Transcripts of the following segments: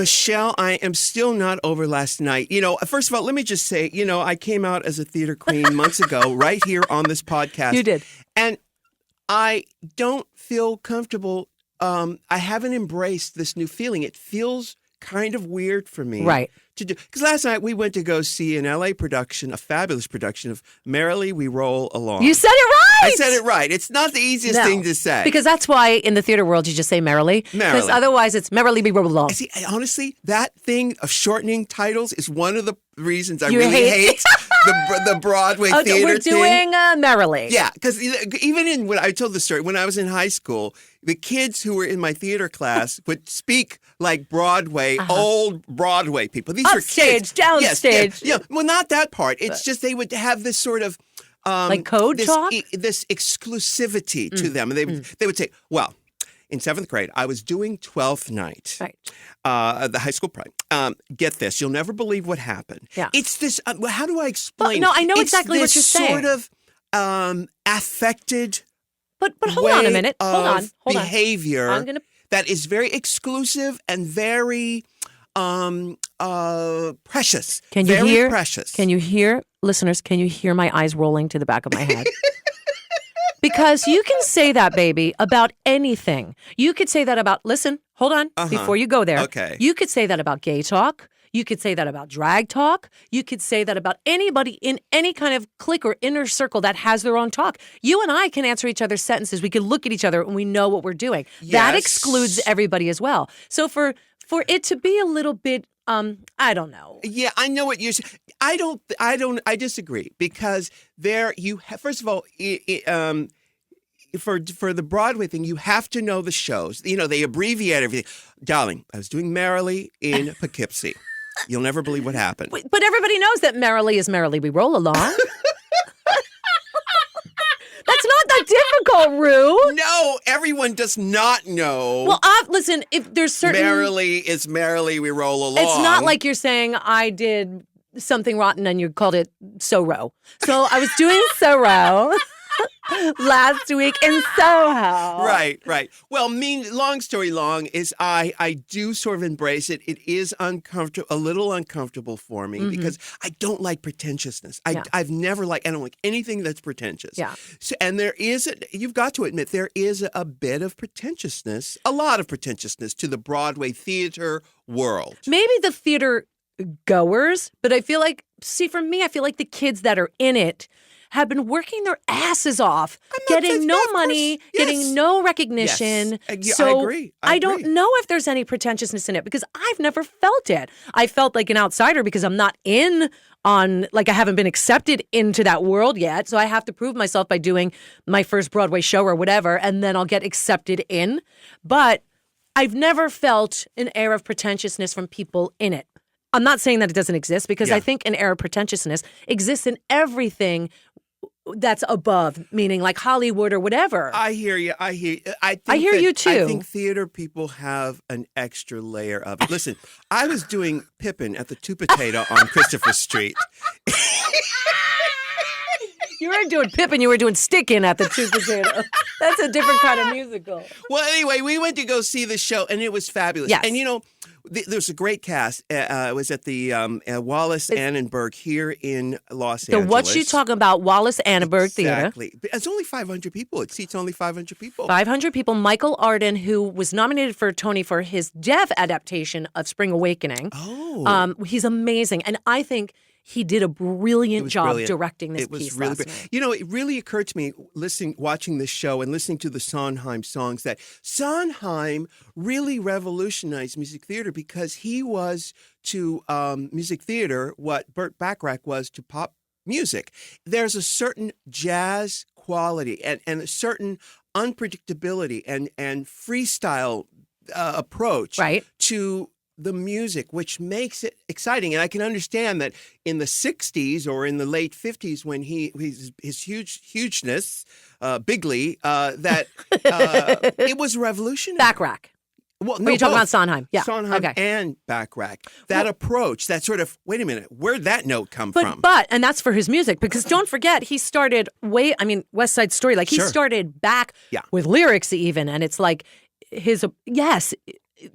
Michelle, I am still not over last night. First of all, let me just say, I came out as a theater queen months ago right here on this podcast. You did. And I don't feel comfortable. I haven't embraced this new feeling. It feels kind of weird for me. Right. To do, because last night we went to go see an LA production, a fabulous production of Merrily We Roll Along. You said it right. I said it right. It's not the easiest thing to say. Because that's why in the theater world you just say merrily. Because otherwise it's Merrily We Roll Along. See, honestly, that thing of shortening titles is one of the reasons I really hate the Broadway theater thing. We're doing Merrily. Yeah, because even when I told the story, when I was in high school, the kids who were in my theater class would speak like Broadway, old Broadway people. These were kids. Downstage. Yeah, well, not that part. It's just they would have this sort of like code talk, this exclusivity to them, and they would say, "Well, in 7th grade, I was doing 12th night, right? The high school prime. Get this, you'll never believe what happened. Yeah, it's this. How do I explain? No, I know exactly what you're saying. Sort of affected." But hold on a minute. Hold on. Behavior that is very exclusive and very precious. Can you hear? Precious. Can you hear, listeners? Can you hear my eyes rolling to the back of my head? Because you can say that, baby, about anything. You could say that about. Listen, hold on. Before you go there. Okay. You could say that about gay talk. You could say that about drag talk. You could say that about anybody in any kind of clique or inner circle that has their own talk. You and I can answer each other's sentences. We can look at each other and we know what we're doing. Yes. That excludes everybody as well. So for it to be a little bit, I don't know. Yeah, I know what you're saying. I disagree because first of all, for the Broadway thing, you have to know the shows. They abbreviate everything. Darling, I was doing Merrily in Poughkeepsie. You'll never believe what happened. But everybody knows that Merrily is Merrily We Roll Along. That's not that difficult, Rue. No, everyone does not know. Well, listen, if there's certain... Merrily is Merrily We Roll Along. It's not like you're saying I did something rotten and you called it Sorrow. So I was doing Sorrow last week in Soho. Right. Well, long story long is I do sort of embrace it. It is uncomfortable, a little uncomfortable for me because I don't like pretentiousness. I don't like anything that's pretentious. Yeah. So, and you've got to admit, there is a bit of pretentiousness, a lot of pretentiousness to the Broadway theater world. Maybe the theater goers, but I feel like, for me, I feel like the kids that are in it have been working their asses off, getting no money, getting no recognition. Yes. So I agree. I don't know if there's any pretentiousness in it because I've never felt it. I felt like an outsider because I'm not I haven't been accepted into that world yet. So I have to prove myself by doing my first Broadway show or whatever, and then I'll get accepted in. But I've never felt an air of pretentiousness from people in it. I'm not saying that it doesn't exist because I think an air of pretentiousness exists in everything that's above, meaning like Hollywood or whatever. I hear you. I hear you too. I think theater people have an extra layer of it. Listen, I was doing Pippin at the Two Potato on Christopher Street. You weren't doing Pippin, you were doing Stickin' at the Two Potato. That's a different kind of musical. Well, anyway, we went to go see the show, and it was fabulous. Yes. And there's a great cast. It was at the Wallace Annenberg here in Los Angeles. What you talking about, Wallace Annenberg Theater. Exactly. It's only 500 people. It seats only 500 people. 500 people. Michael Arden, who was nominated for a Tony for his deaf adaptation of Spring Awakening. Oh. He's amazing. And I think he did a brilliant job directing this piece last night. It really occurred to me, watching this show and listening to the Sondheim songs, that Sondheim really revolutionized music theater because he was to music theater what Burt Baccarat was to pop music. There's a certain jazz quality and a certain unpredictability and freestyle approach to the music, which makes it exciting. And I can understand that in the 60s or in the late 50s when his hugeness, Bigley, that it was revolutionary. Backrack. Well, no, are you talking about Sondheim? Yeah. Sondheim and Backrack. That approach, that sort of, wait a minute, where'd that note come from? And that's for his music, because don't forget, he started West Side Story, he started back with lyrics even, and it's like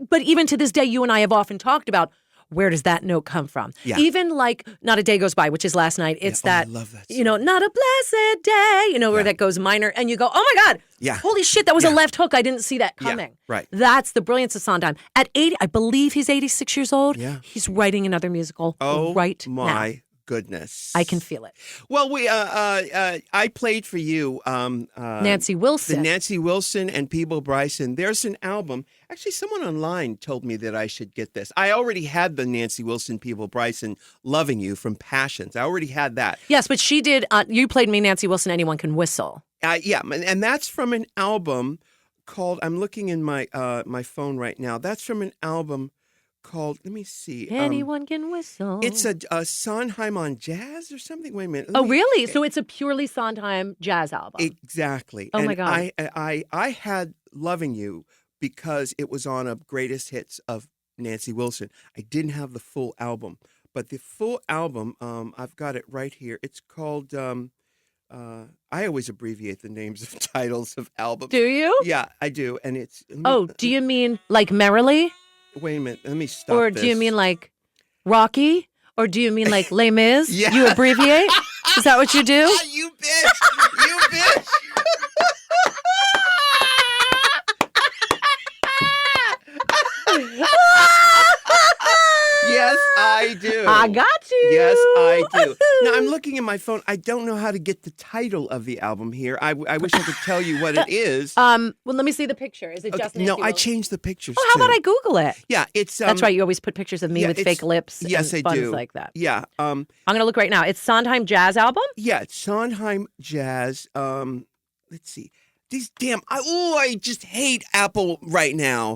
but even to this day, you and I have often talked about, where does that note come from? Yeah. Even like Not a Day Goes By, which is last night. It's I that, love that you know, not a blessed day, you know, where that goes minor. And you go, oh my God, holy shit, that was a left hook. I didn't see that coming. Right. That's the brilliance of Sondheim. At 80, I believe he's 86 years old. Yeah. He's writing another musical right now. My goodness. I can feel it. Well, I played for you Nancy Wilson. the Nancy Wilson and Peebo Bryson. There's an album. Actually, someone online told me that I should get this. I already had the Nancy Wilson, Peebo Bryson, Loving You from Passions. I already had that. Yes, but she did. You played me Nancy Wilson, Anyone Can Whistle. Yeah, and that's from an album called, I'm looking in my my phone right now. That's from an album called, let me see. Anyone Can Whistle. It's a Sondheim on jazz or something. Wait a minute. Really? So it's a purely Sondheim jazz album. Exactly. Oh, my God. I had Loving You because it was on a greatest hits of Nancy Wilson. I didn't have the full album, but the full album, I've got it right here. It's called, I always abbreviate the names of titles of albums. Do you? Yeah, I do. And it's... Do you mean like Merrily? Wait a minute. Let me stop Or this. do you mean like Rocky? Or do you mean like Les Mis? Yeah. You abbreviate? Is that what you do? You bitch! You bitch! Yes, I do. I got you. Yes, I do. Now, I'm looking at my phone. I don't know how to get the title of the album here. I wish I could tell you what it is. Well, let me see the picture. Is it just Nancy No, I Wilson? changed the pictures, Oh, how too. about I Google it? Yeah, it's... That's right. You always put pictures of me with fake lips yes, and I buns do. like that. Yeah. I'm going to look right now. It's Sondheim Jazz Album? Yeah, it's Sondheim Jazz. Let's see. These damn... I just hate Apple right now.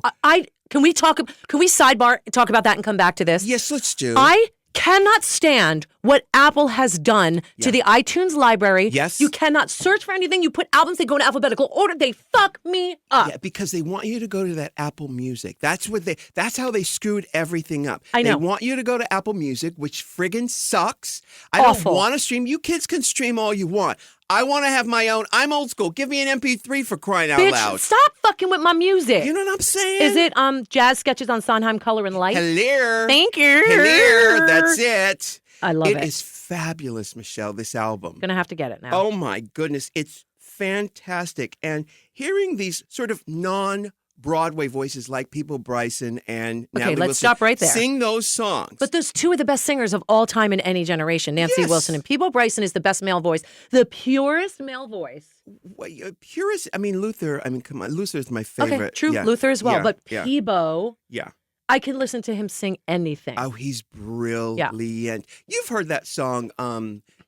Can we sidebar, talk about that and come back to this? Yes, let's do. I cannot stand what Apple has done to the iTunes library. Yes. You cannot search for anything. You put albums, they go in alphabetical order. They fuck me up. Yeah, because they want you to go to that Apple Music. That's how they screwed everything up. I know. They want you to go to Apple Music, which friggin' sucks. I Awful. don't want to stream. You kids can stream all you want. I want to have my own. I'm old school. Give me an MP3 for crying out Bitch, loud. stop fucking with my music. You know what I'm saying? Is it jazz sketches on Sondheim Color and Light? Hello. Thank you. Hello. That's it. I love it. It is fabulous, Michelle, this album. Gonna have to get it now. Oh my goodness. It's fantastic. And hearing these sort of non-Broadway voices like Peebo Bryson and Natalie let's Wilson stop right there. sing those songs. But those two of the best singers of all time in any generation, Nancy Yes. Wilson and Peebo Bryson is the best male voice, the purest male voice. Purist, I mean, Luther, come on, Luther's my favorite. Okay, true, Yeah. Luther as well. Yeah. But Yeah. Peebo, Yeah. I can listen to him sing anything. Oh, he's brilliant. You've heard that song,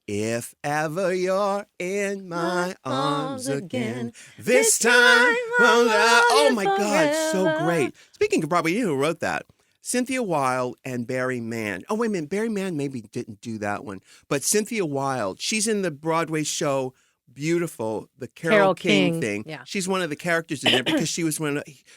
If Ever You're in My Arms Again, this time, oh my God, so great. Speaking of Broadway, you know who wrote that? Cynthia Wilde and Barry Mann. Oh, wait a minute, Barry Mann maybe didn't do that one, but Cynthia Wilde, she's in the Broadway show Beautiful, the Carole King thing. Yeah. She's one of the characters in there because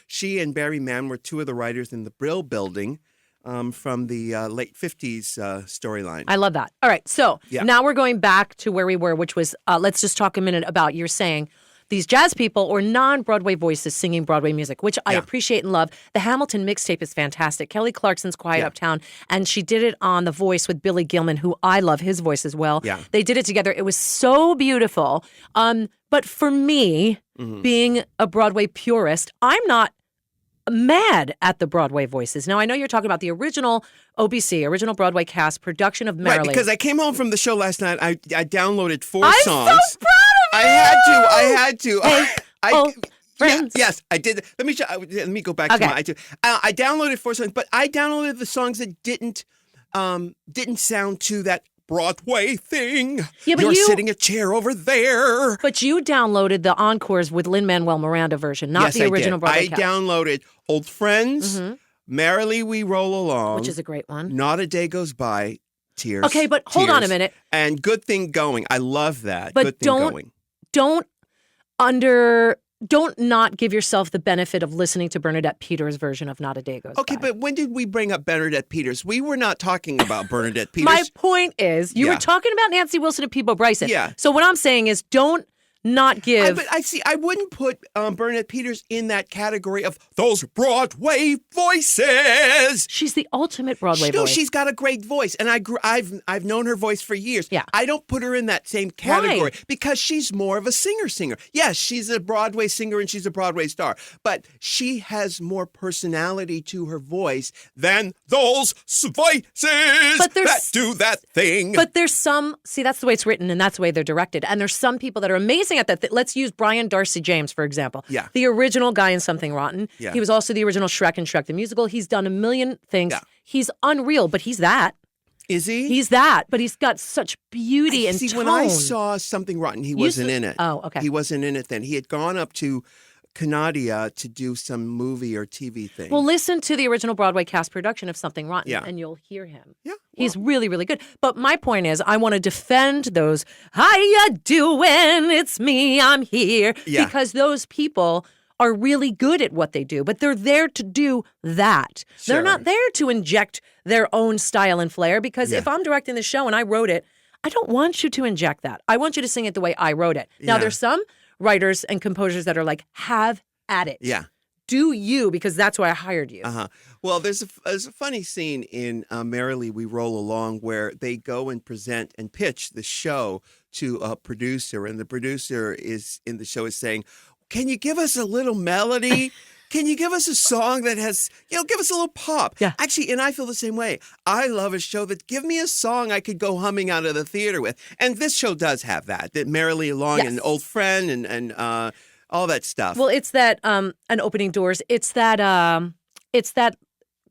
she and Barry Mann were two of the writers in the Brill Building from the late 50s storyline. I love that. All right, so Yeah. now we're going back to where we were, which was, let's just talk a minute about you're saying these jazz people or non-Broadway voices singing Broadway music, which I appreciate and love. The Hamilton mixtape is fantastic. Kelly Clarkson's Quiet Uptown, and she did it on The Voice with Billy Gilman, who I love his voice as well. Yeah. They did it together. It was so beautiful. But for me, being a Broadway purist, I'm not mad at the Broadway voices. Now, I know you're talking about the original OBC, original Broadway cast production of Merrily. Right, because I came home from the show last night. I downloaded 4 I'm songs. so proud of you! I had to. Hey, friends. Yes, I did. Let me go back Okay. to my iTunes. I downloaded 4 songs, but I downloaded the songs that didn't sound to that Broadway thing. Yeah, but You're you- sitting a chair over there. But you downloaded the Encores with Lin-Manuel Miranda version, not Yes, the I original did. Broadway I cast, downloaded Old Friends, Merrily We Roll Along, which is a great one. Not a Day Goes By, Tears. Okay, but hold on a Tears, minute. And Good Thing Going. I love that. But Good Thing Going. don't not give yourself the benefit of listening to Bernadette Peters' version of Not a Day Goes Okay, By. but when did we bring up Bernadette Peters? We were not talking about Bernadette Peters. My point is, you Yeah. were talking about Nancy Wilson and Peebo Bryson. Yeah. So what I'm saying is, don't not give. But I wouldn't put Bernadette Peters in that category of those Broadway voices. She's the ultimate Broadway No, voice. she's got a great voice, and I've known her voice for years. Yeah. I don't put her in that same category Right. because she's more of a singer. Yes, she's a Broadway singer and she's a Broadway star, but she has more personality to her voice than those voices that do that thing. But there's that's the way it's written and that's the way they're directed. And there's some people that are amazing at that. Let's use Brian Darcy James, for example. Yeah. The original guy in Something Rotten. Yeah. He was also the original Shrek and Shrek the Musical. He's done a million things. Yeah. He's unreal, but he's that. Is he? He's that, but he's got such beauty and See, tone. when I saw Something Rotten, he wasn't in it. Oh, okay. He wasn't in it then. He had gone up to Canada to do some movie or TV thing. Well, listen to the original Broadway cast production of Something Rotten, Yeah. and you'll hear him. Yeah, He's really, really good. But my point is, I want to defend those, how ya doing? It's me, I'm here. Yeah. Because those people are really good at what they do, but they're there to do that. Sure. They're not there to inject their own style and flair, because if I'm directing the show and I wrote it, I don't want you to inject that. I want you to sing it the way I wrote it. Now, Yeah. there's some writers and composers that are like, have at it. Yeah. Do you, because that's why I hired you. Uh-huh. Well, there's a funny scene in Merrily We Roll Along where they go and present and pitch the show to a producer, and the producer is in the show is saying, "Can you give us a little melody? Can you give us a song that has, give us a little pop?" Yeah. Actually, and I feel the same way. I love a show that give me a song I could go humming out of the theater with, and this show does have that Merrily Along Yes. and Old Friend and all that stuff. Well, it's that an opening doors. It's that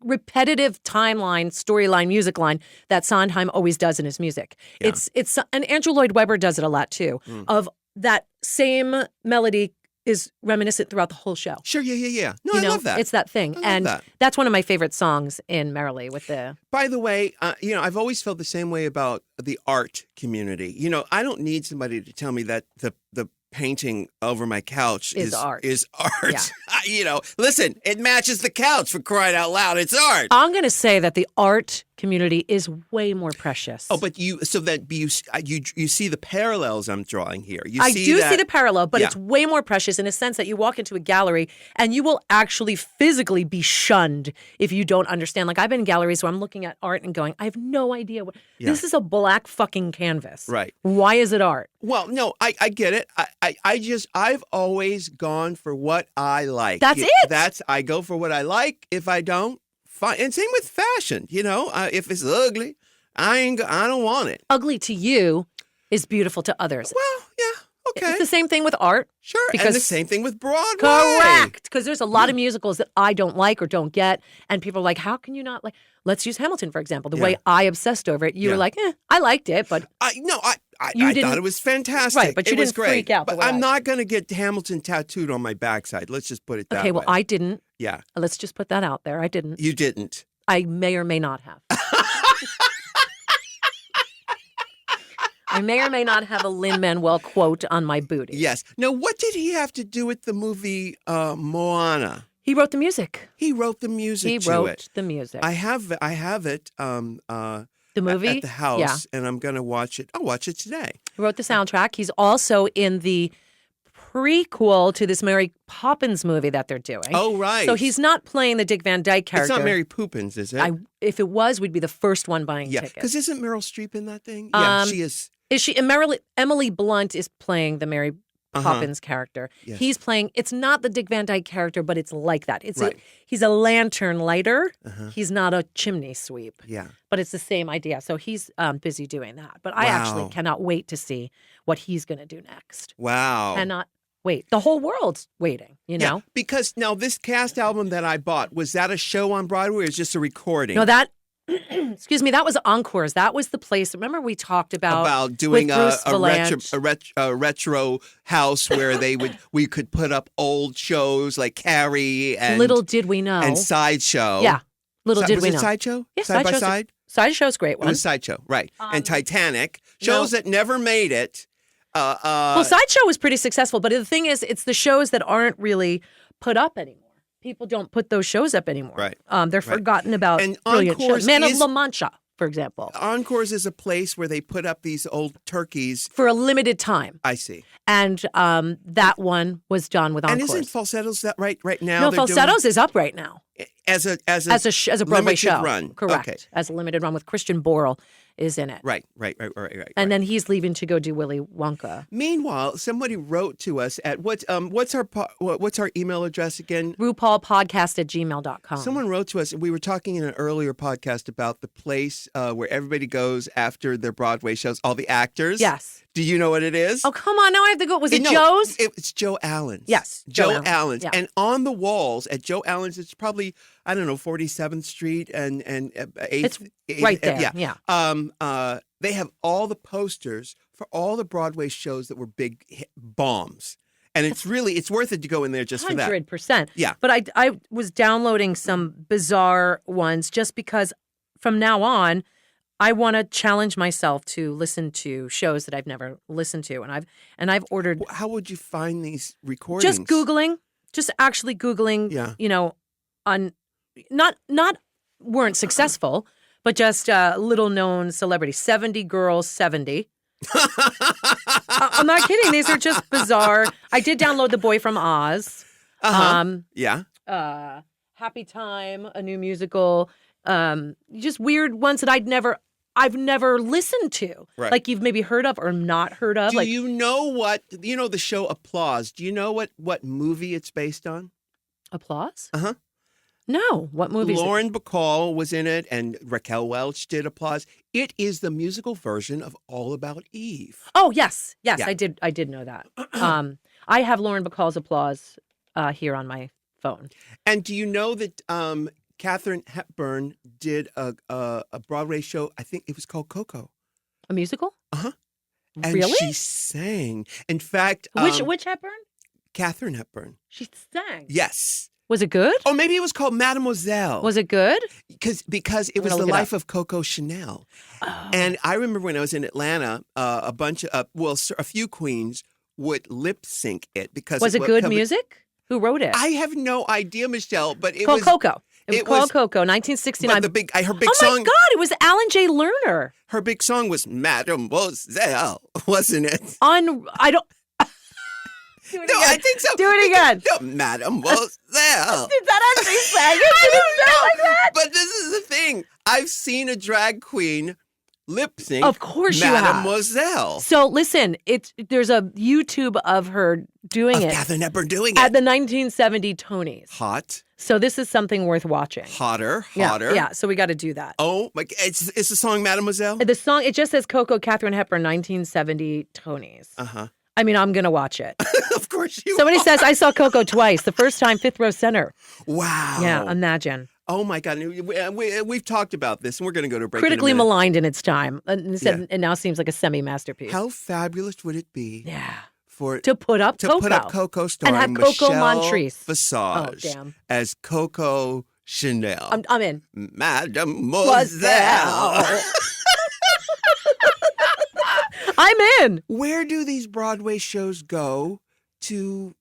repetitive timeline, storyline, music line that Sondheim always does in his music. Yeah. It's and Andrew Lloyd Webber does it a lot too. Of that same melody is reminiscent throughout the whole show. Sure, yeah. No, You I know, love that. It's that thing, I love and that. that's one of my favorite songs in Merrily. With the By the way, I've always felt the same way about the art community. I don't need somebody to tell me that the painting over my couch Is art. Is art. Yeah. Listen, it matches the couch, for crying out loud. It's art. I'm going to say that the art community is way more precious. Oh, but you see the parallels I'm drawing here. I do see the parallel, but Yeah. it's way more precious in a sense that you walk into a gallery and you will actually physically be shunned if you don't understand. Like, I've been in galleries where I'm looking at art and going, I have no idea what this is. A black fucking canvas. Right. Why is it art? Well, no, I get it. I've always gone for what I like. That's it. I go for what I like. If I don't, fine. And same with fashion. If it's ugly, I don't want it. Ugly to you is beautiful to others. Well, yeah, okay. It's the same thing with art. Sure, and the same thing with Broadway. Correct. Because there's a lot of musicals that I don't like or don't get. And people are like, how can you not like? Let's use Hamilton, for example. The way I obsessed over it, you were like, I liked it, but I You thought didn't- it was fantastic. Right, but you it was didn't great. freak out the But way I'm I not going to get Hamilton tattooed on my backside. Let's just put it that okay, way. well, I didn't. Yeah, Let's just put that out there. I didn't. you didn't. I may or may not have. I may or may not have a Lin-Manuel quote on my booty. Yes. Now, what did he have to do with the movie Moana? He wrote the music. He wrote the music He to wrote it. the music. I have it the movie? at the house, Yeah. and I'm going to watch it. I'll watch it today. He wrote the soundtrack. He's also in the prequel to this Mary Poppins movie that they're doing. Oh, right. So he's not playing the Dick Van Dyke character. It's not Mary Poppins, is it? If it was, we'd be the first one buying yeah, tickets. because isn't Meryl Streep in that thing? Yeah, she is. Is she? And Emily Blunt is playing the Mary Poppins character. Yes. He's playing. It's not the Dick Van Dyke character, but it's like that. It's Right. he's a lantern lighter. He's not a chimney sweep. Yeah. But it's the same idea. So he's busy doing that. But I actually Wow. cannot wait to see what he's going to do next. Wow. Cannot wait. The whole world's waiting. You know. Because now this cast album that I bought, was that a show on Broadway or is just a recording? No, that. Excuse me. That was Encores. That was the place. Remember we talked about doing with Bruce Valanche. a retro house where we could put up old shows like Carrie and Little did we know. and Sideshow. Yeah. Little did was we it know. Sideshow? Yeah, Side by Sideshow's Side? Sideshow's a great It one. was Sideshow, right. And Titanic. Shows that never made it. Well, Sideshow was pretty successful, but the thing is, it's the shows that aren't really put up anymore. People don't put those shows up anymore. Right. They're forgotten about. And brilliant Encores shows. Man is- of La Mancha. for example. Encores is a place where they put up these old turkeys. For a limited time. I see. And that one was done with Encores. And isn't Falsettos that right now? No, Falsettos is up right now. As a Broadway limited show. run. Correct. Okay. As a limited run with Christian Borle is in it. Right. And then he's leaving to go do Willy Wonka. Meanwhile, somebody wrote to us at what's our email address again? RuPaulPodcast@gmail.com. Someone wrote to us, and we were talking in an earlier podcast about the place where everybody goes after their Broadway shows, all the actors. Yes. Do you know what it is? Oh, come on. Now I have to go. Was it No, Joe's? It's Joe Allen's. Yes. Joe Allen's. Yeah. And on the walls at Joe Allen's, it's probably, 47th Street and 8th. It's right there. Yeah. They have all the posters for all the Broadway shows that were big bombs. And it's worth it to go in there just for that. 100%. Yeah. But I was downloading some bizarre ones just because from now on, I want to challenge myself to listen to shows that I've never listened to, and I've ordered. How would you find these recordings? Just actually Googling. Yeah. On not weren't successful, but just little known celebrities. 70 Girls 70. I'm not kidding. These are just bizarre. I did download The Boy from Oz. Yeah. Happy Time, a new musical. Just weird ones that I've never listened to. Right. Like you've maybe heard of or not heard of. Do you know the show Applause? Do you know what movie it's based on? Applause? Uh-huh. No. What movie is it? Lauren Bacall was in it, and Raquel Welch did Applause. It is the musical version of All About Eve. Oh, yes. Yes, Yeah. I did know that. I have Lauren Bacall's Applause here on my phone. And do you know that Katharine Hepburn did a Broadway show? I think it was called Coco. A musical? Uh-huh. And Really? she sang. In fact, Which Hepburn? Katharine Hepburn. She sang. Yes. Was it good? Or maybe it was called Mademoiselle. Was it good? Because it was gonna the look it life of Coco Chanel. Oh. And I remember when I was in Atlanta, a few queens would lip sync it because Was it good music? Who wrote it? I have no idea, Michelle, but it called was Coco. It was it called was- Coco, 1969. But her big oh song. my God! It was Alan J. Lerner. Her big song was Mademoiselle, wasn't it? I don't. Do it No, again. I think so. Do it again. No, Mademoiselle. Did that actually sang it? Did it sound like that? But this is the thing. I've seen a drag queen lip sync. Of course you have. Mademoiselle. So listen, there's a YouTube of her doing it Katharine Hepburn doing at it. the 1970 Tonys. Hot. So this is something worth watching. Hotter. Yeah. So we got to do that. Oh, my! It's the song Mademoiselle? The song, it just says Coco, Katharine Hepburn, 1970 Tonys. Uh-huh. I mean, I'm going to watch it. Of course you Somebody are. says, I saw Coco twice. The first time, fifth row center. Wow. Yeah, imagine. Oh, my God. We've talked about this, and we're going to go to a break in a Critically minute. maligned in its time. And it now seems like a semi-masterpiece. How fabulous would it be Yeah. to put up Coco. Coco starring And have Coco Michelle Montrese. Visage Oh, damn. as Coco Chanel. I'm in. Mademoiselle. I'm in. Where do these Broadway shows go to?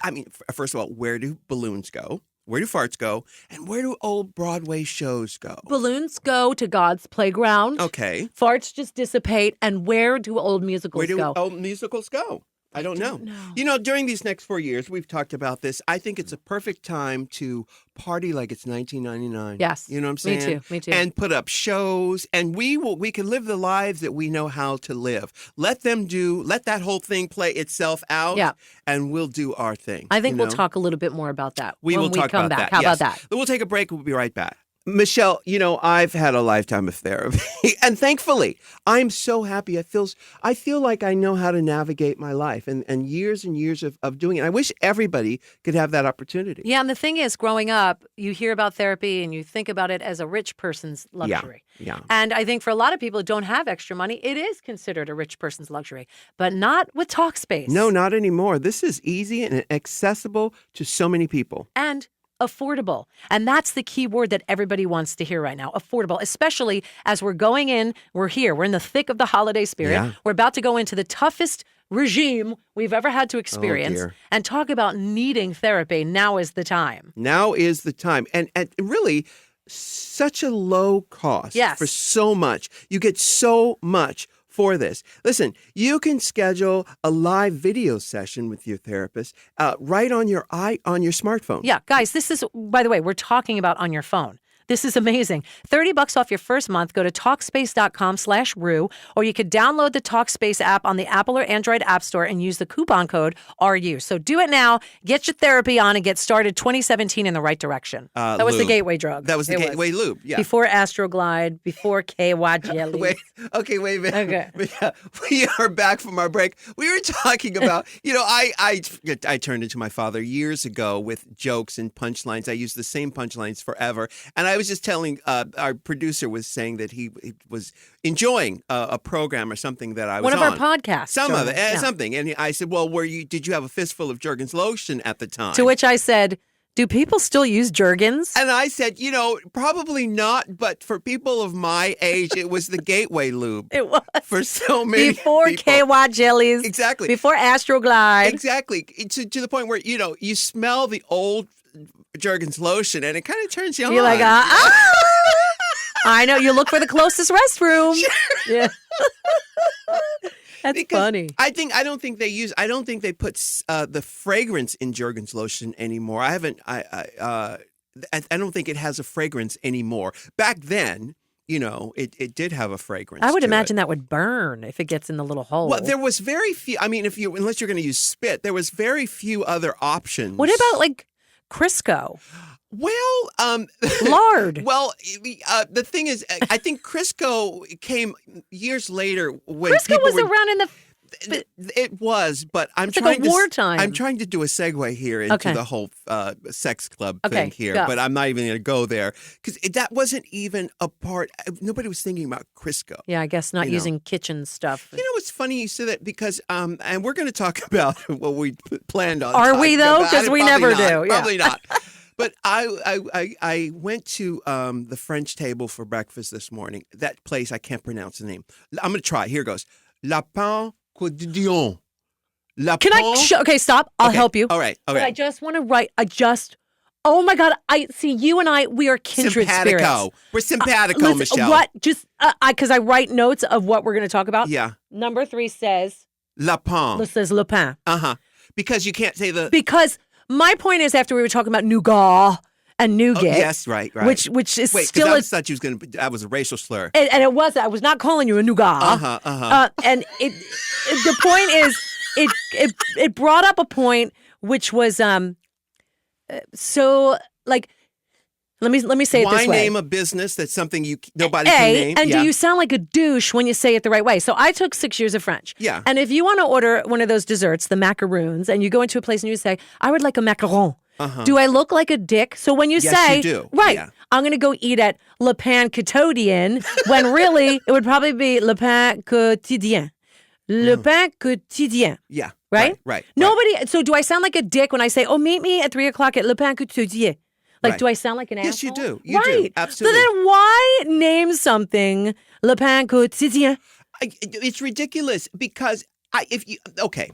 I mean, first of all, where do balloons go? Where do farts go? And where do old Broadway shows go? Balloons go to God's playground. Okay. Farts just dissipate. And where do old musicals Where do go? old musicals go? I don't know. know. You know, during these next 4 years, we've talked about this. I think it's a perfect time to party like it's 1999. Yes. You know what I'm saying? Me too. And put up shows, and we can live the lives that we know how to live. Let that whole thing play itself out. Yeah. And we'll do our thing. I think you we'll know? talk a little bit more about that We when will we talk come about back. that. How yes. about that? We'll take a break. We'll be right back. Michelle, you know, I've had a lifetime of therapy, and thankfully, I'm so happy. I feel like I know how to navigate my life, and years of doing it. I wish everybody could have that opportunity. Yeah, and the thing is, growing up, you hear about therapy and you think about it as a rich person's luxury. Yeah. And I think for a lot of people who don't have extra money, it is considered a rich person's luxury, but not with Talkspace. No, not anymore. This is easy and accessible to so many people. And affordable. And that's the key word that everybody wants to hear right now. Affordable, especially as we're going in, we're in the thick of the holiday spirit. Yeah. We're about to go into the toughest regime we've ever had to experience dear. and talk about needing therapy. Now is the time. Now is the time. And really, such a low cost Yes. for so much. You get so much for this. Listen, you can schedule a live video session with your therapist right on your smartphone. Yeah, guys, this is, by the way, we're talking about on your phone. This is amazing. $30 off your first month. Go to Talkspace.com/Rue, or you could download the Talkspace app on the Apple or Android App Store and use the coupon code RU. So do it now. Get your therapy on and get started 2017 in the right direction. That was the lube. gateway drug. That was the gateway lube. Yeah. Before Astroglide, before KY jelly. Wait a minute. Okay. We are back from our break. We were talking about, I turned into my father years ago with jokes and punchlines. I used the same punchlines forever. And I was just telling, our producer was saying that he was enjoying a program or something that I was on. One of our podcasts. Something. And I said, well, did you have a fistful of Jergens lotion at the time? To which I said, do people still use Jergens? And I said, probably not, but for people of my age, it was the gateway lube. It was. For so many Before people. KY jellies. Exactly. Before Astroglide. Exactly. To the point where, you smell the old Jergens lotion and it kind of turns you on. You're like, I know. You look for the closest restroom. Sure. Yeah. That's funny. I don't think they put the fragrance in Jergens lotion anymore. I don't think it has a fragrance anymore. Back then, it did have a fragrance. I would to imagine it. that would burn if it gets in the little hole. Well, there was very few. I mean, unless you're going to use spit, there was very few other options. What about like Crisco? Well, lard. Well, the thing is, I think Crisco came years later when Crisco people was were, around in the. It was, but I'm It's trying like a to. wartime. I'm trying to do a segue here into the whole sex club thing here, go. but I'm not even going to go there because that wasn't even a part. Nobody was thinking about Crisco. Yeah, I guess not using kitchen stuff. It's funny you say that because, and we're going to talk about what we planned on. Are we though? Because Because we never do. Yeah. Probably not. But I went to the French table for breakfast this morning. That place, I can't pronounce the name. I'm going to try. Here goes. La Pain Quotidien. Can I? Okay, stop. I'll help you. All right. But I just want to write. Oh my God! I see you and I. We are kindred spirits. We're simpatico, Michelle. What? Just because I write notes of what we're going to talk about. Yeah. Number 3 says La Pain. It says Le Pain. Because you can't say the. Because my point is, after we were talking about nougat and nougat. Oh, yes, right. Which is Wait, still. I thought you was going to. That was a racial slur. And it was. I was not calling you a nougat. And the point is, it brought up a point which was so like. Let me say it this way. Why name a business that's something nobody can name? And do you sound like a douche when you say it the right way? So I took 6 years of French. Yeah. And if you want to order one of those desserts, the macaroons, and you go into a place and you say, I would like a macaron. Do I look like a dick? So when you say, you do. Right, Yeah. I'm going to go eat at Le Pain Quotidien, when really it would probably be Le Pain Quotidien. Le Pain Quotidien. Yeah. Right? Nobody. So do I sound like a dick when I say, meet me at 3:00 at Le Pain Quotidien? Like, do I sound like an asshole? Yes, you do. You do. Absolutely. So then why name something Le Pain Quotidien? It's ridiculous because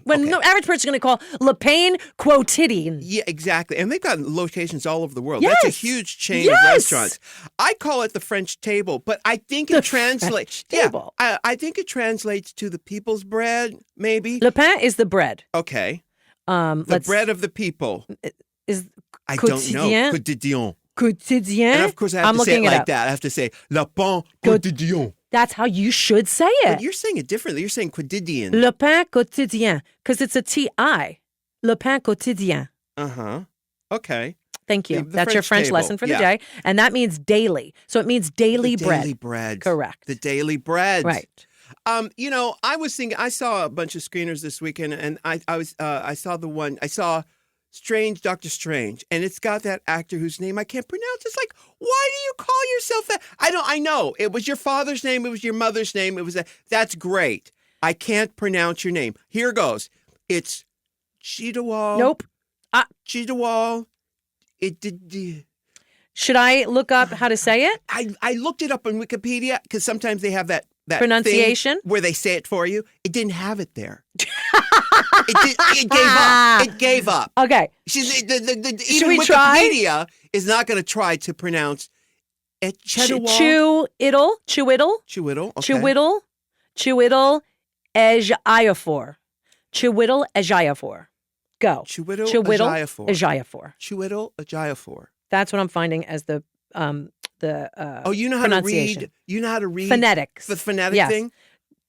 When the average person's going to call Le Pain Quotidien. Yeah, exactly. And they've got locations all over the world. Yes. That's a huge chain of restaurants. I call it the French table, but I think it translates. Table. Yeah, I think it translates to the people's bread, maybe. Le pain is the bread. Okay. The bread of the people. I don't know. Quotidien. Quotidien. And of course, I have to say it like that. I have to say, Le pain quotidien. That's how you should say it. But you're saying it differently. You're saying quotidien. Le pain quotidien. Because it's a T-I. Le pain quotidien. Okay. Thank you. That's your French French lesson for the day. And that means daily. So it means daily bread. Daily bread. Correct. The daily bread. Right. I was thinking, I saw a bunch of screeners this weekend, and I saw Strange, Dr. Strange, and it's got that actor whose name I can't pronounce. It's like, why do you call yourself that? I know. It was your father's name. It was your mother's name. It was that's great. I can't pronounce your name. Here goes. It's Chidawal. Nope. Chidawal. It did. Should I look up how to say it? I looked it up on Wikipedia because sometimes they have that pronunciation where they say it for you. It didn't have it there. It gave up. It gave up. Okay. Even we try? Wikipedia is not going to try to pronounce Chewiddle. Chewiddle. Okay. Chewiddle Ejiofor. Chewiddle Ejiofor. Go. Chewiddle Ejiofor. Chewiddle Ejiofor. That's what I'm finding as the you know how to read. You know how to read phonetics. The phonetic Yes. thing.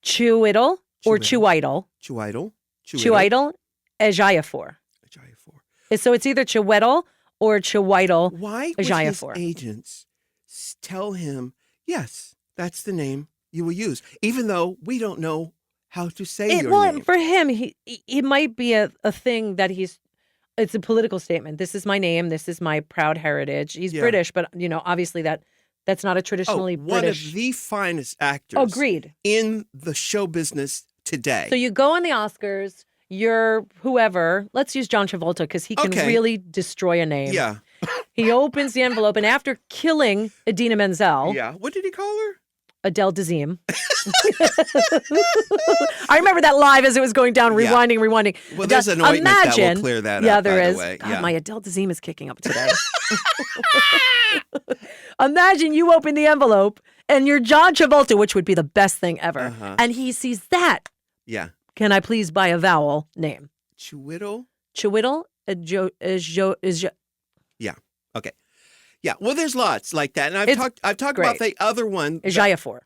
Chewiddle or Chewiddle. Chewiddle. Chewiddle Ejiofor. So it's either Chewiddle or Chewiddle. Why would his agents tell him, yes, that's the name you will use, even though we don't know how to say your name? For him, he might be a thing that it's a political statement. This is my name. This is my proud heritage. He's British, but obviously that's not a traditionally British. One of the finest actors. Agreed. In the show business today. So you go on the Oscars, you're whoever. Let's use John Travolta because he can really destroy a name. Yeah. He opens the envelope, and after killing Idina Menzel. Yeah. What did he call her? Adele Dazeem. I remember that live as it was going down, rewinding. Well, there's an ointment that will clear that up, Yeah, there by is. the way. God, my Adele Dazeem is kicking up today. Imagine you open the envelope and you're John Travolta, which would be the best thing ever. And he sees that. Yeah. Can I please buy a vowel name? Chewiddle? Yeah. Okay. Yeah. Well, there's lots like that. And I've talked about the other one. Ejiofor.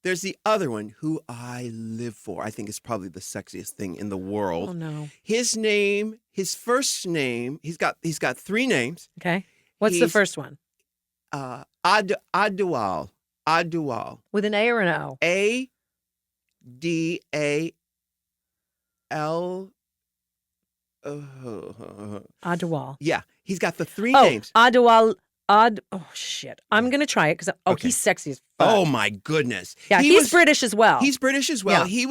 There's the other one who I live for. I think is probably the sexiest thing in the world. Oh no. His first name, he's got 3 names. Okay. What's the first one? Adual. With an A or an O? Adal. Adual. Yeah. He's got the 3 names. Adual. Oh, shit. I'm going to try it because, he's sexy as fuck. Oh, my goodness. Yeah, he's British as well. He's British as well. Yeah.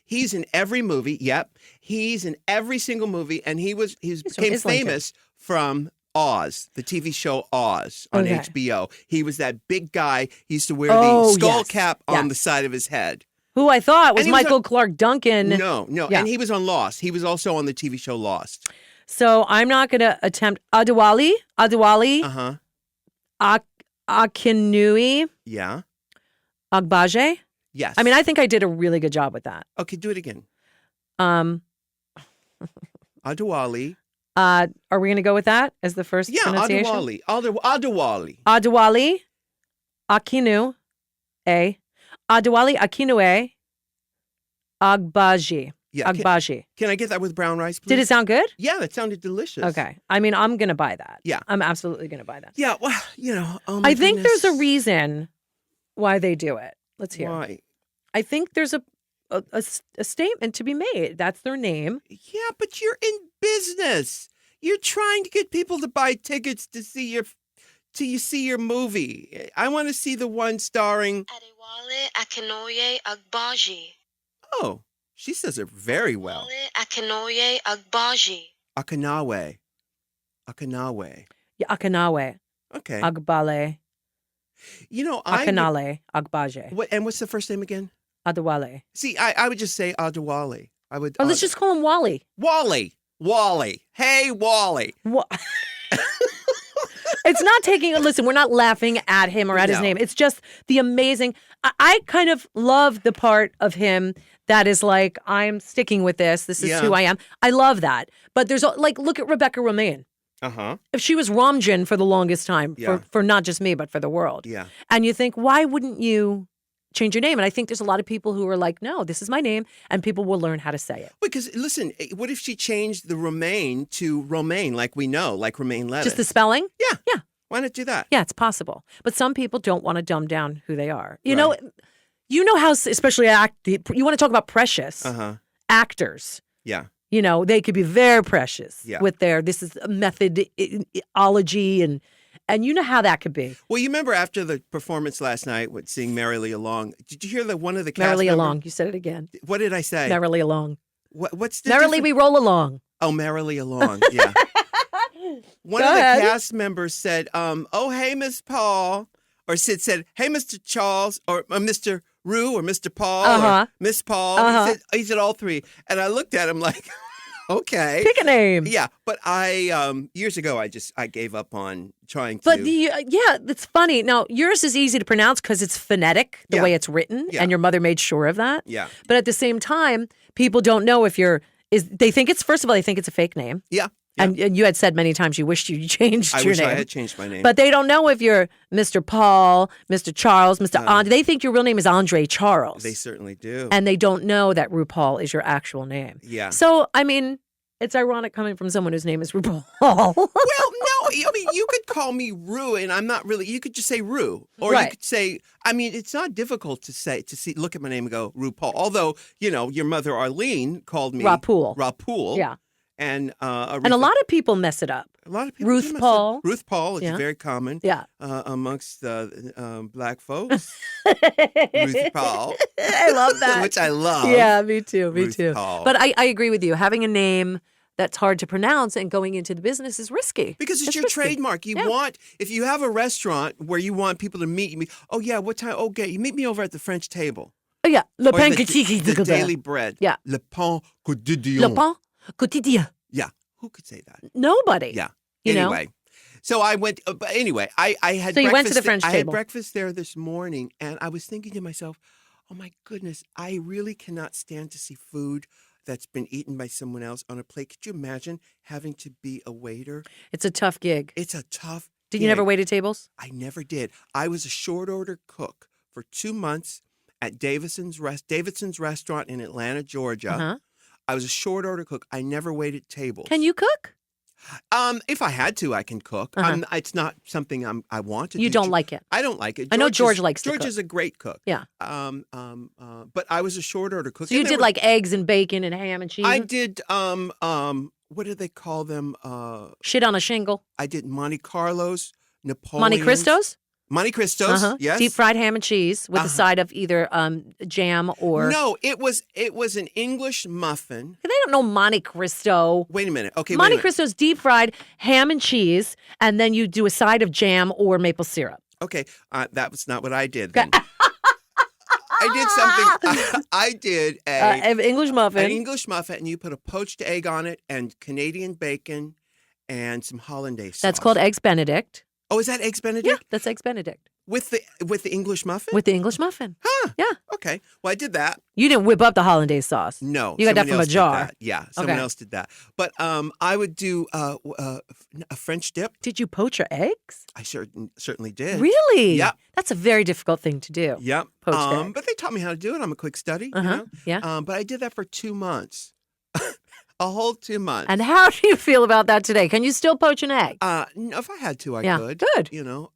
He's in every movie. Yep. He's in every single movie. And he became famous from Oz, the TV show Oz on HBO. He was that big guy. He used to wear the skull cap on the side of his head. Who I thought was Michael Clark Duncan. No. Yeah. And he was on Lost. He was also on the TV show Lost. So I'm not going to attempt Adewale. Akinui. Yeah. Agbaje. Yes. I mean, I think I did a really good job with that. Okay, do it again. Are Adewale. we going to go with that as the first pronunciation? Adewale. Adewale Akinu Adewale Akinue Agbaji. Yeah, Agbaji. Can I get that with brown rice, please? Did it sound good? Yeah, that sounded delicious. Okay. I mean, I'm going to buy that. Yeah. I'm absolutely going to buy that. Yeah, well, I think there's a reason why they do it. Let's hear. Why? I think there's a statement to be made. That's their name. Yeah, but you're in business. You're trying to get people to buy tickets to see your movie. I want to see the one starring Adewale Akinoye Agbaji. Oh. She says it very well. Akinoye Agbaji. Akinawe. Yeah, Akinawe. Okay. Agbale. Akinale. Agbaje. What's the first name again? Adewale. See, I would just say Adewale. I would. Let's just call him Wally. Wally. Hey, Wally. It's not listen, we're not laughing at him or at his name. It's just the amazing. I kind of love the part of him that is like, I'm sticking with this. This is who I am. I love that. But there's look at Rebecca Romaine. If she was Ramjan for the longest time, for not just me, but for the world. Yeah. And you think, why wouldn't you change your name? And I think there's a lot of people who are like, no, this is my name, and people will learn how to say it. Because, listen, what if she changed the Romaine to Romaine, like we know, like romaine lettuce? Just the spelling? Yeah. Yeah. Why not do that? Yeah, it's possible. But some people don't want to dumb down who they are. You know how, especially you want to talk about precious actors. Yeah. They could be very precious with this is a methodology and you know how that could be. Well, you remember after the performance last night with seeing Merrily Along, did you hear that one of the cast Merrily Along, you said it again. What did I say? Merrily Along. What's the Merrily We Roll Along. Oh, Merrily Along, yeah. One of the cast members said, oh, hey, Miss Paul. Or Sid said, hey, Mr. Charles, or Mr. Rue, or Mr. Paul, or Miss Paul. He said all 3. And I looked at him like, Okay. Pick a name. Yeah, but I years ago I gave up on trying to. But yeah, it's funny. Now yours is easy to pronounce because it's phonetic, the Yeah. way it's written, Yeah. and your mother made sure of that. Yeah. But at the same time, people don't know if they think it's, first of all, they think it's a fake name. Yeah. And you had said many times you wished you changed I your wish name. I had changed my name. But they don't know if you're Mr. Paul, Mr. Charles, Mr. Andre. They think your real name is Andre Charles. They certainly do. And they don't know that RuPaul is your actual name. Yeah. So, I mean, it's ironic coming from someone whose name is RuPaul. Well, no, I mean, you could call me Ru, and I'm not really. You could just say Ru, or you Right. could say. I mean, it's not difficult to look at my name and go RuPaul. Although, your mother Arlene called me Rapool. Rapool. Yeah. And And a lot of people mess it up. A lot of people. Ruth do mess Paul. up. Ruth Paul is Yeah. very common. Yeah. Amongst black folks. Ruth Paul. I love that. Which I love. Yeah, me too. Me Ruth too. Paul. But I agree with you. Having a name that's hard to pronounce and going into the business is risky. Because it's your risky. trademark. You want, if you have a restaurant where you want people to meet you, oh, yeah, what time? Okay, you meet me over at the French table. Oh, yeah. Le Or pain the quotidien. daily bread. Yeah. Le pain quotidien. Le pain quotidien. Yeah. Who could say that? Nobody. Yeah. You know? Anyway. So I went, but anyway, I had So you breakfast. went to the French I had table. breakfast there this morning, and I was thinking to myself, oh my goodness, I really cannot stand to see food that's been eaten by someone else on a plate. Could you imagine having to be a waiter? It's a tough gig. It's a tough Did you never wait at tables? I never did. I was a short order cook for 2 months at Davidson's restaurant in Atlanta, Georgia. Uh-huh. I was a short order cook. I never waited tables. Can you cook? If I had to, I can cook. Uh-huh. It's not something I want to do. You don't like it. I don't like it. I know George likes to George cook. is a great cook. Yeah. But I was a short order cook. So you And there did were- like eggs and bacon and ham and cheese? I did what do they call them? Shit on a shingle. I did Monte Carlos, Napoleon. Monte Cristos? Monte Cristos. Uh-huh. Yes. Deep fried ham and cheese with a side of either jam or. No, it was an English muffin. They don't know Monte Cristo. Wait a minute. Okay, Monte wait a minute. Cristo's deep fried ham and cheese, and then you do a side of jam or maple syrup. Okay, that was not what I did then. I did something. I did An English muffin. an English muffin, and you put a poached egg on it, and Canadian bacon, and some hollandaise sauce. That's called Eggs Benedict. Oh, is that eggs Benedict? Yeah, that's Eggs Benedict. With the English muffin? With the English muffin. Huh. Yeah. Okay. Well, I did that. You didn't whip up the hollandaise sauce. No. You got that somebody from a else did jar. that. Yeah, someone Okay. else did that. But I would do a French dip. Did you poach your eggs? I certainly did. Really? Yep. That's a very difficult thing to do. Yep. Poached eggs. But they taught me how to do it. I'm a quick study. Uh-huh. You know? Yeah. But I did that for 2 months. A whole 2 months. And how do you feel about that today? Can you still poach an egg? No, if I had to, I Yeah, could. good. You know,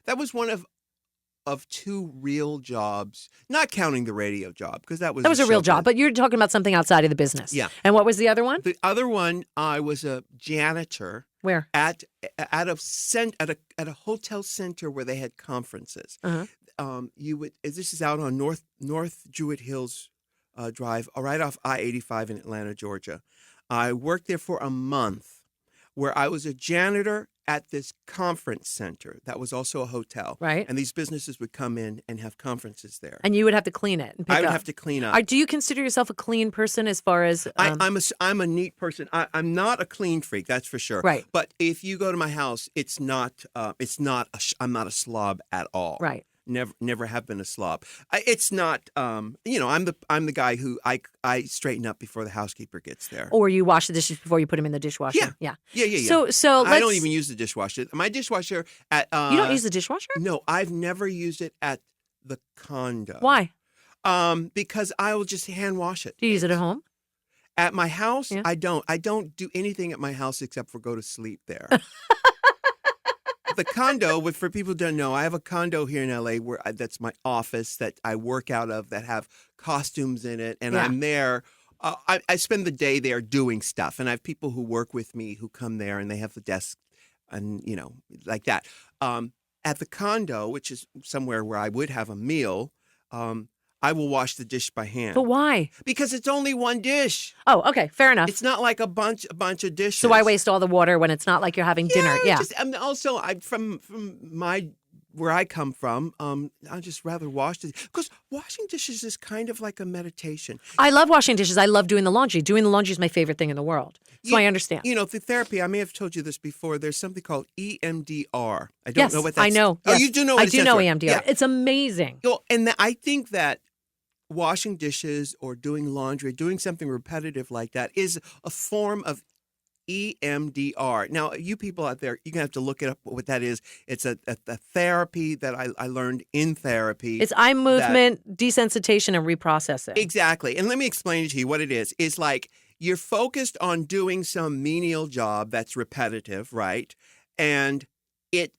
that was one of 2 real jobs, not counting the radio job because that was a real show job, but you're talking about something outside of the business. Yeah. And what was the other one? The other one, I was a janitor Where? at a hotel center where they had conferences. Uh-huh. This is out on North Druid Hills Drive, right off I-85 in Atlanta, Georgia. I worked there for a month, where I was a janitor at this conference center that was also a hotel. Right. And these businesses would come in and have conferences there. And you would have to clean it and pick I would up. have to clean up. Do you consider yourself a clean person as far as? I'm a neat person. I'm not a clean freak, that's for sure. Right. But if you go to my house, I'm not a slob at all. Right. Never have been a slob. It's not. I'm the guy who I straighten up before the housekeeper gets there. Or you wash the dishes before you put them in the dishwasher. Yeah. Yeah. Yeah. So I don't even use the dishwasher. My dishwasher at you don't use the dishwasher? No, I've never used it at the condo. Why? Because I will just hand wash it. Do you use it at home? At my house, Yeah. I don't. I don't do anything at my house except for go to sleep there. The condo, for people who don't know, I have a condo here in LA that's my office that I work out of that have costumes in it, and Yeah. I'm there. I spend the day there doing stuff, and I have people who work with me who come there, and they have the desk, and like that. At the condo, which is somewhere where I would have a meal, I will wash the dish by hand. But why? Because it's only one dish. Oh, okay. Fair enough. It's not like a bunch of dishes. So why waste all the water when it's not like you're having dinner? Yeah. Also, from my where I come from, I just rather wash dishes because washing dishes is kind of like a meditation. I love washing dishes. I love doing the laundry. Doing the laundry is my favorite thing in the world. So I understand. You know, through therapy, I may have told you this before. There's something called EMDR. I don't Yes, know what that's. I know. Oh, Yes. you do know what I it do stands know for. EMDR. Yeah. It's amazing. And I think that washing dishes or doing laundry, doing something repetitive like that is a form of EMDR. Now, you people out there, you're going to have to look it up what that is. It's a therapy that I learned in therapy. It's eye movement, desensitization, and reprocessing. Exactly. And let me explain to you what it is. It's like you're focused on doing some menial job that's repetitive, right? And it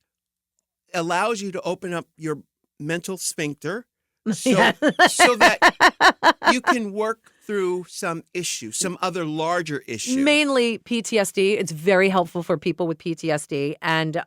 allows you to open up your mental sphincter so that you can work through some issue, some other larger issue. Mainly PTSD. It's very helpful for people with PTSD, and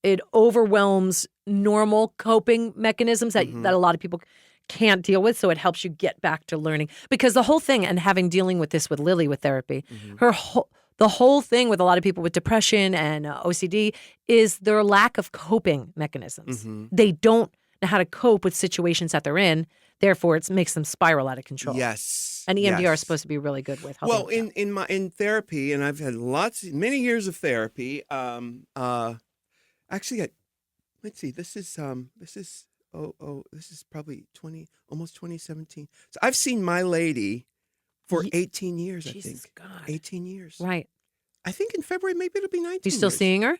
it overwhelms normal coping mechanisms that a lot of people can't deal with. So it helps you get back to learning. Because the whole thing, and dealing with this with Lily with therapy, the whole thing with a lot of people with depression and OCD is their lack of coping mechanisms. They don't know how to cope with situations that they're in. Therefore, it makes them spiral out of control. Yes. And EMDR yes. is supposed to be really good with helping. Well, in therapy, and I've had many years of therapy. Actually, let's see. This is probably almost 2017. So I've seen my lady for 18 years. Jesus I think God. 18 years. Right. I think in February maybe it'll be 19. You still years. seeing her?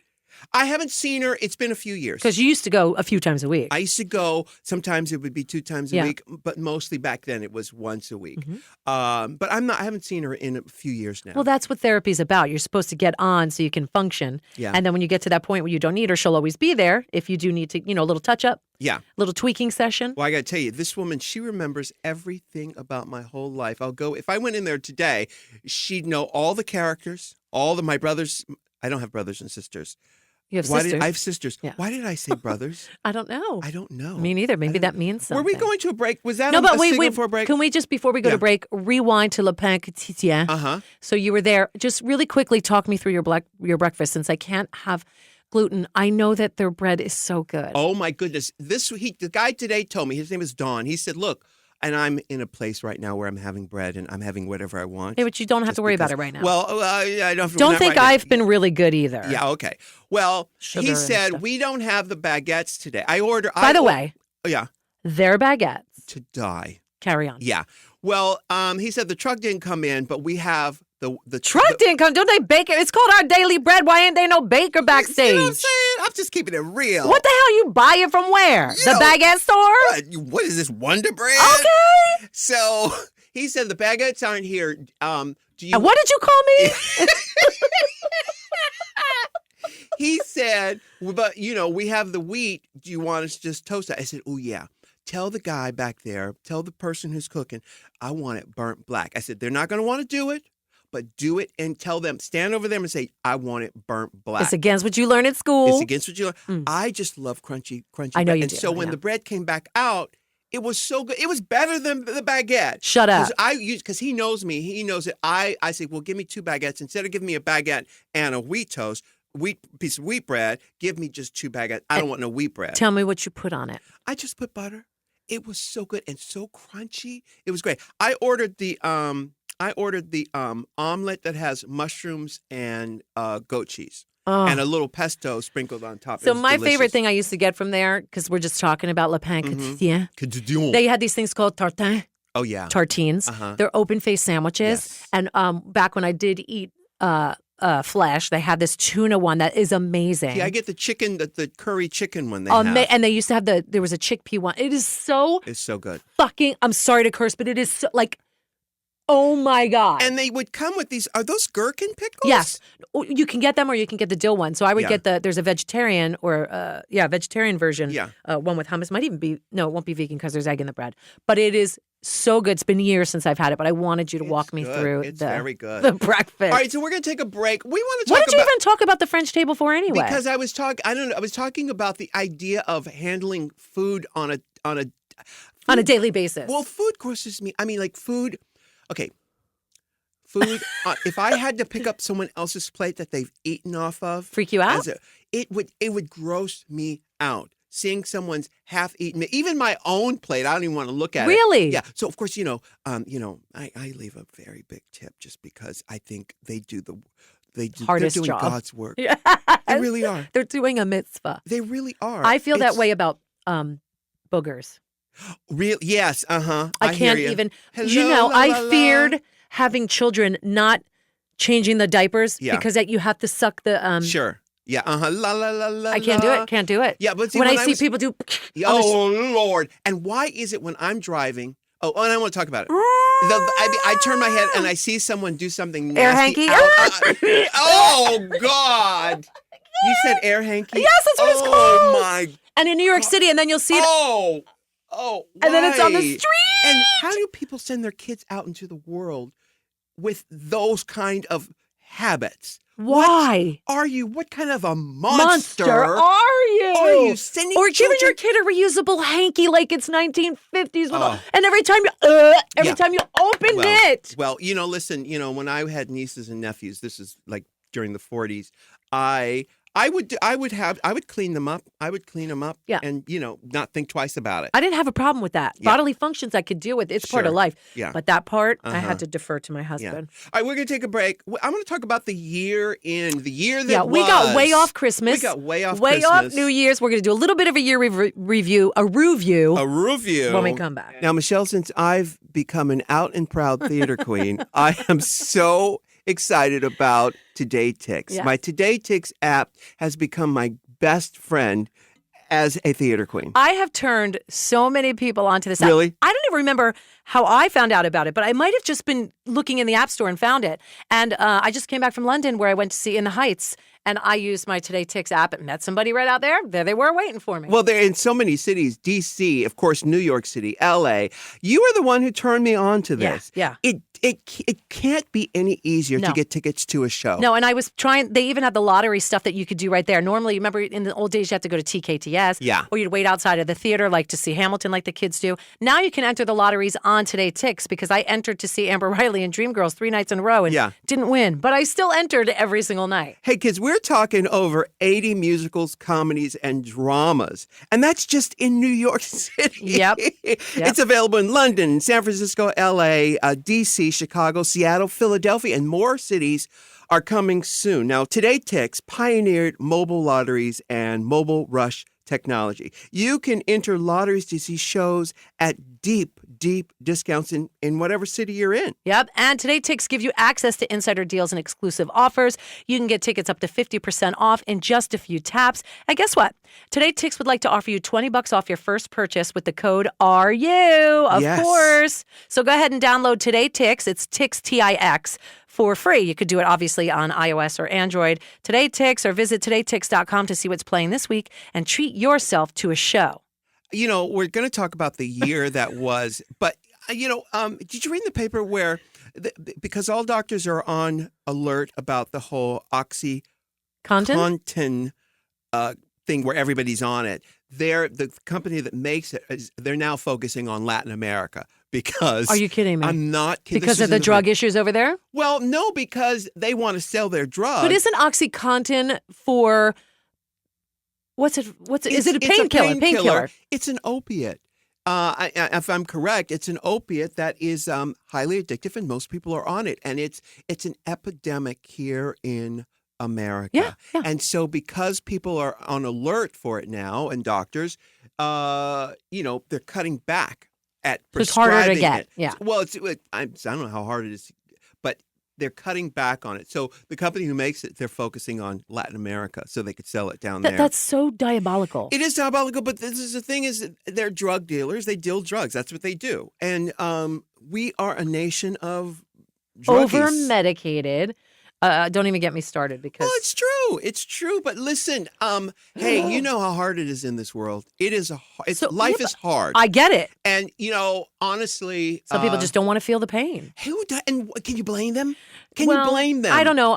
I haven't seen her. It's been a few years. Because you used to go a few times a week. I used to go. Sometimes it would be 2 times a Yeah. week, but mostly back then it was once a week. But I haven't seen her in a few years now. Well, that's what therapy's about. You're supposed to get on so you can function. Yeah. And then when you get to that point where you don't need her, she'll always be there. If you do need to, a little touch up, yeah. little tweaking session. Well, I got to tell you, this woman, she remembers everything about my whole life. If I went in there today, she'd know all the characters, my brothers. I don't have brothers and sisters. You have sisters. I have sisters. Yeah. Why did I say brothers? I don't know. I don't know. Me neither. Maybe that means something. Were we going to a break? Was that No, but a wait, signal for a break? Can we just, before we go to break, rewind to Le Pain Quotidien? Uh-huh. So you were there. Just really quickly talk me through your breakfast, since I can't have gluten. I know that their bread is so good. Oh, my goodness. The guy today told me, his name is Don. He said, look, and I'm in a place right now where I'm having bread and I'm having whatever I want. Yeah, but you don't have to worry about it right now. Well, I don't Don't think I've been really good either. Yeah, okay. Well, Sugar he and said, stuff. we don't have the baguettes today. By the way, yeah, their baguettes. to die. Carry on. Yeah. Well, he said the truck didn't come in, but we have the Truck didn't come. Don't they bake it? It's called Our Daily Bread. Why ain't there no baker backstage? You know what I'm saying? I'm just keeping it real. What the hell? You buy it from where? The know, baguette store? What is this, Wonder Bread? Okay. So he said the baguettes aren't here. Do you? And what did you call me? He said, but we have the wheat. Do you want us to just toast it? I said, oh yeah. Tell the guy back there. Tell the person who's cooking. I want it burnt black. I said they're not going to want to do it. But do it and tell them, stand over them and say, I want it burnt black. It's against what you learn at school. It's against what you learn. I just love crunchy I know bread. you And do, so when the bread came back out, it was so good. It was better than the baguette. Shut up. Because he knows me. He knows it. I say, well, give me 2 baguettes. Instead of giving me a baguette and a wheat toast, piece of wheat bread, give me just 2 baguettes. I don't want no wheat bread. Tell me what you put on it. I just put butter. It was so good and so crunchy. It was great. I ordered the omelet that has mushrooms and goat cheese and a little pesto sprinkled on top. So my favorite thing I used to get from there, because we're just talking about Le Pain Quotidien, they had these things called tartines. Oh yeah, tartines. They're open-faced sandwiches. Yes. And back when I did eat flesh, they had this tuna one that is amazing. Yeah, I get the chicken, the curry chicken one they have. And they used to have there was a chickpea one. It is so It's so good. fucking, I'm sorry to curse, but it is so, like, oh my God. And they would come with these, are those gherkin pickles? Yes. You can get them or you can get the dill one. So I would Yeah. get there's a vegetarian vegetarian version. Yeah. One with hummus. Might even be, no, it won't be vegan because there's egg in the bread. But it is so good. It's been years since I've had it, but I wanted you to walk me good. through It's very good. the breakfast. All right, so we're going to take a break. We want to talk What did you about... even talk about the French table for anyway? Because I was talking about the idea of handling food on a daily basis. Well, food grosses me. I mean, like food. Okay, food. If I had to pick up someone else's plate that they've eaten off of, Freak you out? it would gross me out. seeing someone's half-eaten, even my own plate. I don't even want to look at it. Really? Yeah. So of course, I leave a very big tip just because I think Hardest they're doing job. God's work. Yes. They really are. They're doing a mitzvah. They really are. I feel that It's way about boogers. real. Yes. Uh-huh. I hear can't you. even. Hello, la, I la, la. feared having children not changing the diapers Yeah. because that you have to suck the. Sure. Yeah. Uh-huh. La la la la. I can't do la. it. Can't do it. Yeah, but see, when I when I see was- people do. Oh Lord! And why is it when I'm driving? Oh, and I want to talk about it. I turn my head and I see someone do something Air nasty. hanky? Oh God! You said air hanky? Yes, that's what it's called. Oh my! And in New York City, and then you'll see it. Oh! And then it's on the why? street. And how do people send their kids out into the world with those kind of habits? Why? Are you? What kind of a monster are you? are you sending? Or giving children? your kid a reusable hanky like it's 1950s. Oh. And every time Yeah. you opened it. Well, listen, when I had nieces and nephews, this is like during the 40s, I would clean them up. I would clean them up Yeah. and, not think twice about it. I didn't have a problem with that. Yeah. Bodily functions I could deal with. It's part of Sure. life. Yeah. But that part, I Uh-huh. had to defer to my Yeah. husband. All right, we're going to take a break. I'm going to talk about the year that Yeah, we got way was. off Christmas. We got way off Way Christmas. off New Year's. We're going to do a little bit of a year review, a review A review. when we come back. Now, Michelle, since I've become an out and proud theater queen, I am so excited about Today Ticks. Yes. My Today Ticks app has become my best friend as a theater queen. I have turned so many people onto this app. Really? I don't even remember how I found out about it, but I might have just been looking in the App Store and found it. And I just came back from London where I went to see In the Heights, and I used my Today Ticks app and met somebody right out there. There they were waiting for me. Well, they're in so many cities, D.C., of course, New York City, L.A. You are the one who turned me on to this. Yeah. It can't be any easier No. to get tickets to a show. No, and I was trying, they even had the lottery stuff that you could do right there. Normally, remember in the old days, you had to go to TKTS. Yeah. Or you'd wait outside of the theater, like to see Hamilton, like the kids do. Now you can enter the lotteries on Today Ticks because I entered to see Amber Riley and Dreamgirls 3 nights in a row and Yeah. didn't win. But I still entered every single night. Hey, kids, we're talking over 80 musicals, comedies, and dramas. And that's just in New York City. Yep. It's available in London, San Francisco, L.A., D.C., Chicago, Seattle, Philadelphia, and more cities are coming soon. Now, Today Ticks pioneered mobile lotteries and mobile rush technology. You can enter lotteries to see shows at deep discounts in whatever city you're in. Yep. And Today Ticks give you access to insider deals and exclusive offers. You can get tickets up to 50% off in just a few taps. And guess what? Today Ticks would like to offer you $20 off your first purchase with the code RU, of Yes. course. So go ahead and download Today Ticks. It's Ticks, Tix, for free. You could do it obviously on iOS or Android. Today Ticks, or visit todaytix.com to see what's playing this week and treat yourself to a show. We're going to talk about the year that was, but, did you read in the paper where, because all doctors are on alert about the whole Content? OxyContin thing where everybody's on it, the company that makes it, they're now focusing on Latin America because... Are you kidding me? I'm not kidding. Because This of the is in drug issues over there? Well, no, because they want to sell their drug. But isn't OxyContin for... What's it? Is it a painkiller? Painkiller. It's an opiate. If I'm correct, it's an opiate that is highly addictive, and most people are on it. And it's an epidemic here in America. Yeah. And so because people are on alert for it now, and doctors, they're cutting back at So it's harder to prescribing get, it. yeah. Well, I don't know how hard it is, but they're cutting back on it. So the company who makes it, they're focusing on Latin America so they could sell it down there. That's so diabolical. It is diabolical, but this is the thing: is that they're drug dealers. They deal drugs. That's what they do. And we are a nation of druggies. Over-medicated. Don't even get me started because... Well, it's true. It's true. But listen, hey, you know how hard it is in this world. It is life is hard. I get it. And honestly, Some people just don't want to feel the pain. who does? And can you blame them? Can you blame them? I don't know.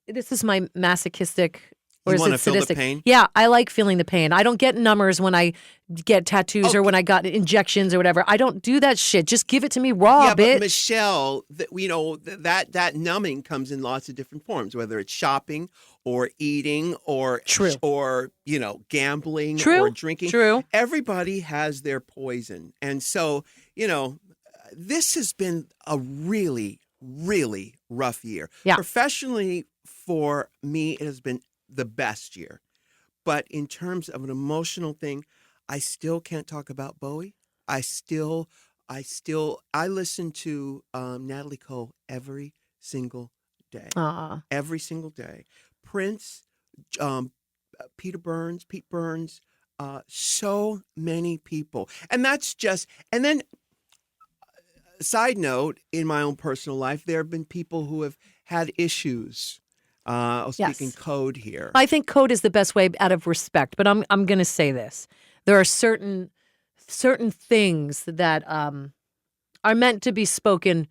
This is my masochistic Or You is want it to feel the sadistic? pain? Yeah, I like feeling the pain. I don't get numbers when I get tattoos or when I got injections or whatever. I don't do that shit. Just give it to me raw, Yeah, bitch. but Michelle, that numbing comes in lots of different forms, whether it's shopping or eating or True. or gambling True. or drinking. True. Everybody has their poison, and so this has been a really, really rough year. Yeah. Professionally, for me, it has been the best year. But in terms of an emotional thing, I still can't talk about Bowie. I listen to Natalie Cole every single day. Every single day. Prince, Pete Burns, so many people. And that's just, and then side note, in my own personal life, there have been people who have had issues. I'll speak in code here. I think code is the best way out of respect, but I'm going to say this. There are certain things that are meant to be spoken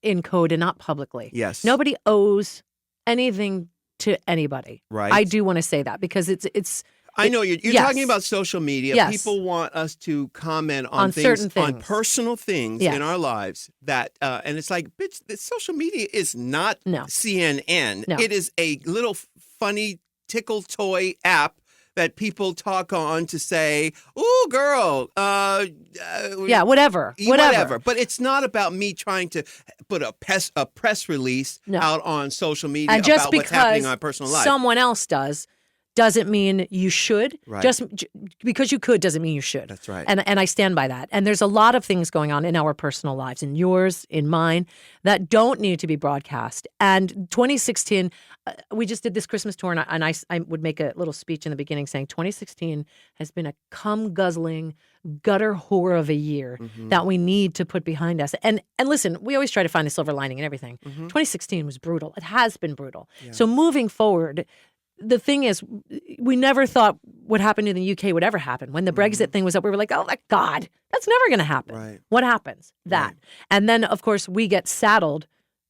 in code and not publicly. Yes. Nobody owes anything to anybody. Right. I do want to say that because it's I know you're yes. talking about social media. Yes. People want us to comment on certain things. on personal things Yes. in our lives that, and it's like, bitch, the social media is not No. CNN. No. It is a little funny tickle toy app that people talk on to say, "Ooh, girl, yeah, whatever. But it's not about me trying to put a press release No. out on social media And just about what's happening in because my personal life. someone else doesn't mean you should. Right. Just because you could doesn't mean you should. That's right. And I stand by that. And there's a lot of things going on in our personal lives, in yours, in mine, that don't need to be broadcast. And 2016, we just did this Christmas tour, and I would make a little speech in the beginning saying 2016 has been a cum-guzzling, gutter whore of a year that we need to put behind us. And listen, we always try to find the silver lining in everything. 2016 was brutal. It has been brutal. Yeah. So moving forward, the thing is, we never thought what happened in the UK would ever happen. When the Brexit thing was up, we were like, oh my God, that's never going to happen. Right. What happens? That. Right. And then, of course, we get saddled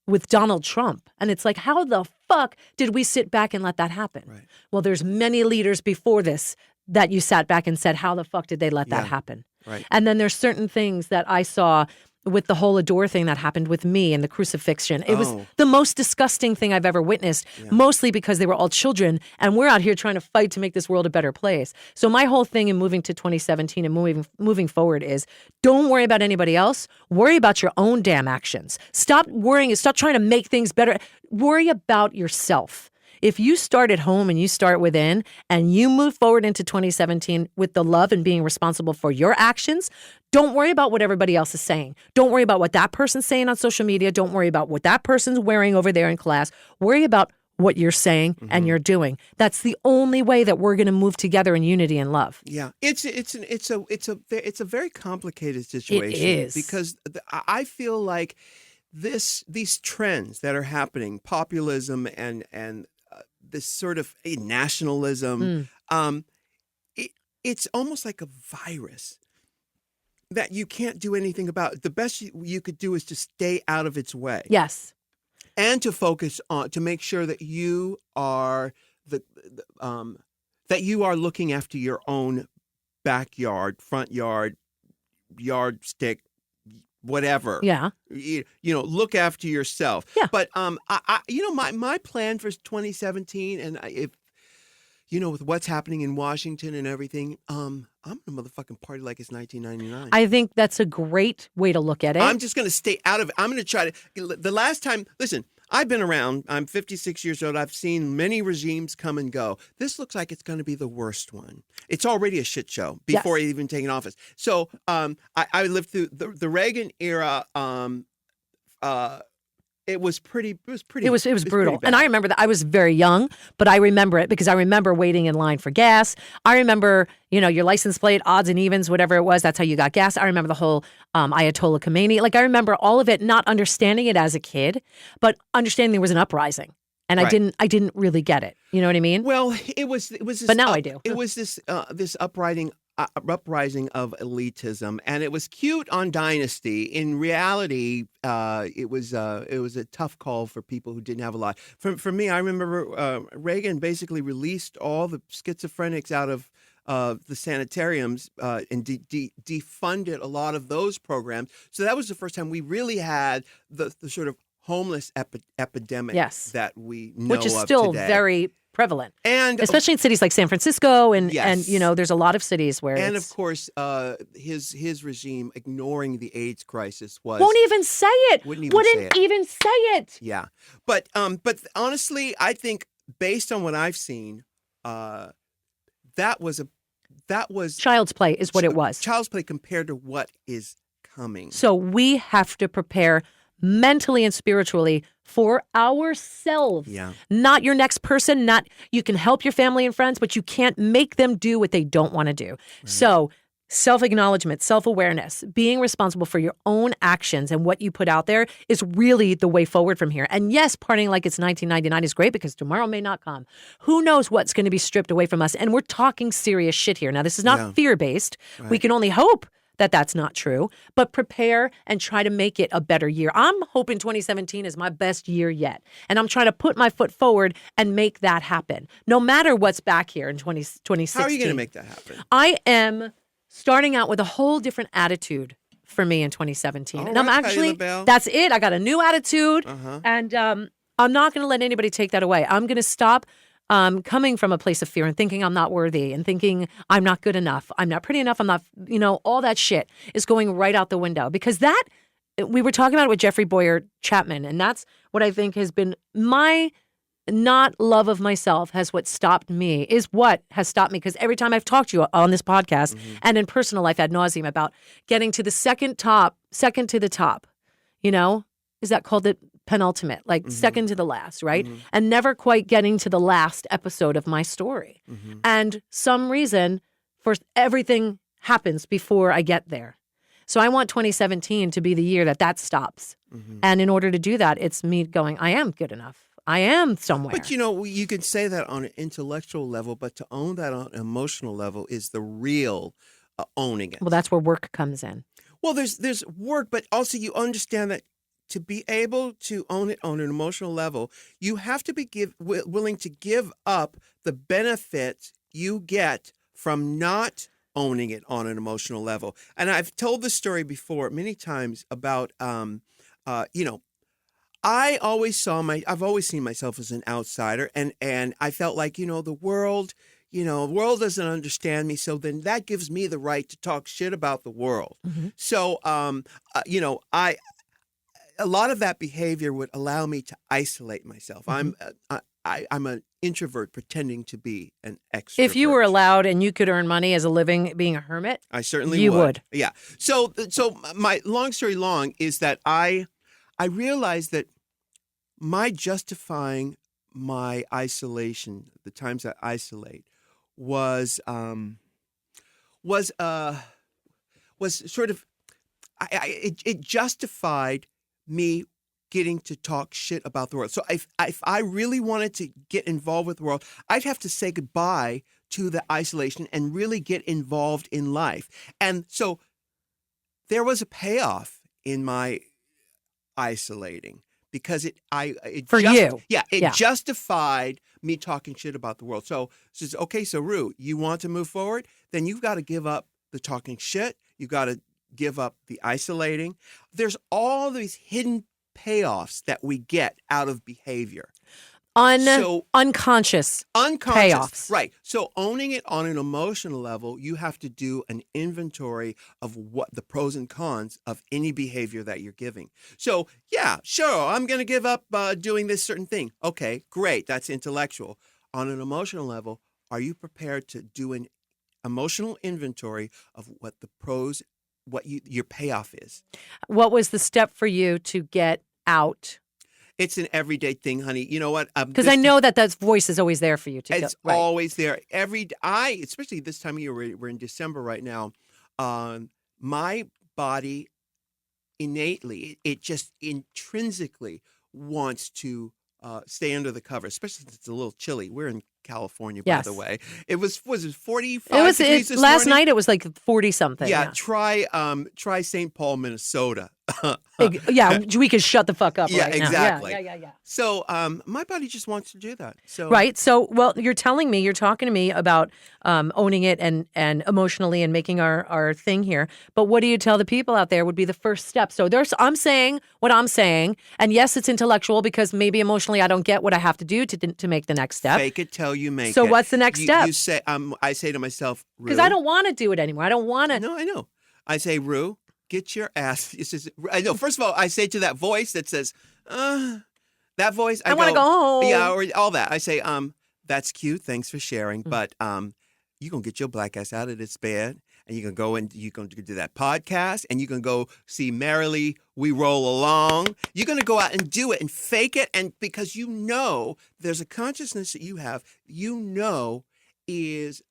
with Donald Trump. And it's like, how the fuck did we sit back and let that happen? Right. Well, there's many leaders before this that you sat back and said, how the fuck did they let that happen? Right. And then there's certain things that I saw with the whole adore thing that happened with me and the crucifixion. It was the most disgusting thing I've ever witnessed, mostly because they were all children and we're out here trying to fight to make this world a better place. So my whole thing in moving to 2017 and moving forward is don't worry about anybody else. Worry about your own damn actions. Stop worrying. Stop trying to make things better. Worry about yourself. If you start at home and you start within and you move forward into 2017 with the love and being responsible for your actions, don't worry about what everybody else is saying. Don't worry about what that person's saying on social media. Don't worry about what that person's wearing over there in class. Worry about what you're saying and you're doing. That's the only way that we're going to move together in unity and love. Yeah, it's a very complicated situation. It is. Because I feel like these trends that are happening, populism and this sort of nationalism, it's almost like a virus that you can't do anything about. The best you could do is to stay out of its way. Yes. And to focus on, to make sure that you are that you are looking after your own backyard, front yard, yardstick, whatever. Yeah. Look after yourself. Yeah. But my plan for 2017, and if with what's happening in Washington and everything, I'm gonna motherfucking party like it's 1999. I think that's a great way to look at it. I'm just gonna stay out of it. I'm gonna try to. The last time, listen, I've been around. I'm 56 years old. I've seen many regimes come and go. This looks like it's going to be the worst one. It's already a shit show before even taking office. So I lived through the Reagan era. It was pretty. It was brutal. And I remember that I was very young, but I remember it because I remember waiting in line for gas. I remember, your license plate, odds and evens, whatever it was, that's how you got gas. I remember the whole Ayatollah Khomeini. Like I remember all of it, not understanding it as a kid, but understanding there was an uprising. And right. I didn't really get it. You know what I mean? Well, it was this, but now I do. It was this uprising uprising of elitism, and it was cute on Dynasty. In reality, it was a tough call for people who didn't have a lot. For me, I remember Reagan basically released all the schizophrenics out of the sanitariums and defunded a lot of those programs. So that was the first time we really had the sort of homeless epidemic Yes. that we know Which is of still today. very prevalent. And especially in cities like San Francisco and Yes. there's a lot of cities where and it's, of course, his regime ignoring the AIDS crisis was won't even say it. Wouldn't even say it. Yeah, but honestly, I think based on what I've seen, that was Child's play is what it was. Child's play compared to what is coming. So we have to prepare mentally and spiritually for ourselves. Yeah. Not your next person. You can help your family and friends, but you can't make them do what they don't want to do. Right. So self-acknowledgement, self-awareness, being responsible for your own actions and what you put out there is really the way forward from here. And yes, partying like it's 1999 is great because tomorrow may not come. Who knows what's going to be stripped away from us? And we're talking serious shit here. Now, this is not fear-based. Right. We can only hope that that's not true, but prepare and try to make it a better year. I'm hoping 2017 is my best year yet. And I'm trying to put my foot forward and make that happen, no matter what's back here in 2016. How are you going to make that happen? I am starting out with a whole different attitude for me in 2017. All and I'm right, actually, Patti LaBelle. that's it. I got a new attitude. And I'm not going to let anybody take that away. I'm going to stop coming from a place of fear and thinking I'm not worthy and thinking I'm not good enough. I'm not pretty enough. I'm not, all that shit is going right out the window because we were talking about it with Jeffrey Boyer Chapman. And that's what I think has been my not love of myself is what has stopped me because every time I've talked to you on this podcast and in personal life ad nauseum about getting to the second to the top, is that called it? Penultimate, like second to the last, right? And never quite getting to the last episode of my story. And some reason for everything happens before I get there. So I want 2017 to be the year that stops. And in order to do that, it's me going, I am good enough. I am somewhere. But you can say that on an intellectual level, but to own that on an emotional level is the real owning it. Well, that's where work comes in. Well, there's work, but also you understand that to be able to own it on an emotional level, you have to be willing to give up the benefit you get from not owning it on an emotional level. And I've told this story before many times about, I've always seen myself as an outsider, and I felt like, the world doesn't understand me, so then that gives me the right to talk shit about the world. So, a lot of that behavior would allow me to isolate myself. I'm an introvert pretending to be an extrovert. If you were allowed and you could earn money as a living being a hermit, I certainly you would. Yeah. So my long story long is that I realized that my justifying my isolation, the times I isolate, was sort of it justified me getting to talk shit about the world. So if I really wanted to get involved with the world, I'd have to say goodbye to the isolation and really get involved in life. And so there was a payoff in my isolating because it justified me talking shit about the world. So says, okay, so Ru, you want to move forward? Then you've got to give up the talking shit. You've got to give up the isolating. There's all these hidden payoffs that we get out of behavior. Unconscious payoffs. Right. So owning it on an emotional level, you have to do an inventory of what the pros and cons of any behavior that you're giving. So, yeah, sure, I'm going to give up doing this certain thing. Okay, great. That's intellectual. On an emotional level, are you prepared to do an emotional inventory of what the pros, your payoff is? What was the step for you to get out? It's an everyday thing, honey. You know what? Because I know that voice is always there for you. It's always there. Especially this time of year, we're in December right now. My body innately, it just intrinsically wants to stay under the cover, especially since it's a little chilly. We're in California, by the Yes. way. It was it 45 It was degrees this last morning? night. It was like 40 something. Yeah, try St. Paul, Minnesota. Yeah, we could shut the fuck up Yeah, right now. exactly. Yeah. So my body just wants to do that. So Right. So, well, you're talking to me about owning it and emotionally and making our thing here. But what do you tell the people out there would be the first step? So I'm saying what I'm saying. And yes, it's intellectual because maybe emotionally I don't get what I have to do to make the next step. fake it till you make it. So what's the next step? You say, I say to myself, Because Rue, I don't want to do it anymore. I don't want to. No, I know. I say, Rue, get your ass. I know. First of all, I say to that voice that says, that voice. I want to go home. Yeah, or all that. I say, that's cute. Thanks for sharing. But you're going to get your black ass out of this bed and you're going to go and you're going to do that podcast and you're going to go see Merrily We Roll Along. You're going to go out and do it and fake it. And because you know there's a consciousness that you have, is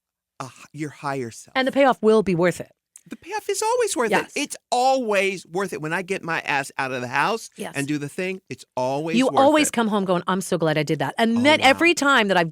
your higher self. And the payoff will be worth it. The payoff is always worth Yes. it. It's always worth it. When I get my ass out of the house Yes. and do the thing, it's always You worth always it. come home going, I'm so glad I did that. And then wow. every time that I've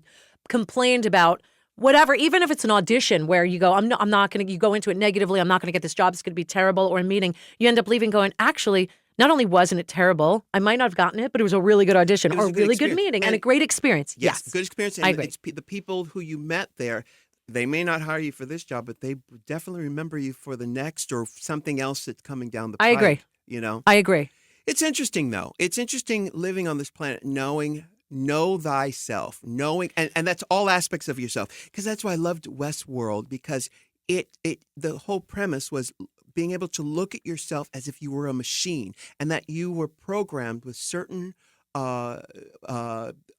complained about whatever, even if it's an audition where you go, I'm not going to, you go into it negatively, I'm not going to get this job, it's going to be terrible, or a meeting, you end up leaving going, actually, not only wasn't it terrible, I might not have gotten it, but it was a really good audition It or was a a good really good experience. meeting and And- a great experience. Yes, Yes. good experience. I And agree. it's the people who you met there, they may not hire you for this job, but they definitely remember you for the next or something else that's coming down the pipe. I agree. You know? I agree. It's interesting, though. It's interesting living on this planet, know thyself, knowing, and that's all aspects of yourself. Because that's why I loved Westworld, because the whole premise was being able to look at yourself as if you were a machine and that you were programmed with certain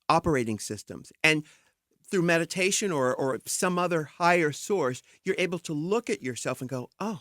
operating systems. And through meditation or some other higher source, you're able to look at yourself and go, oh,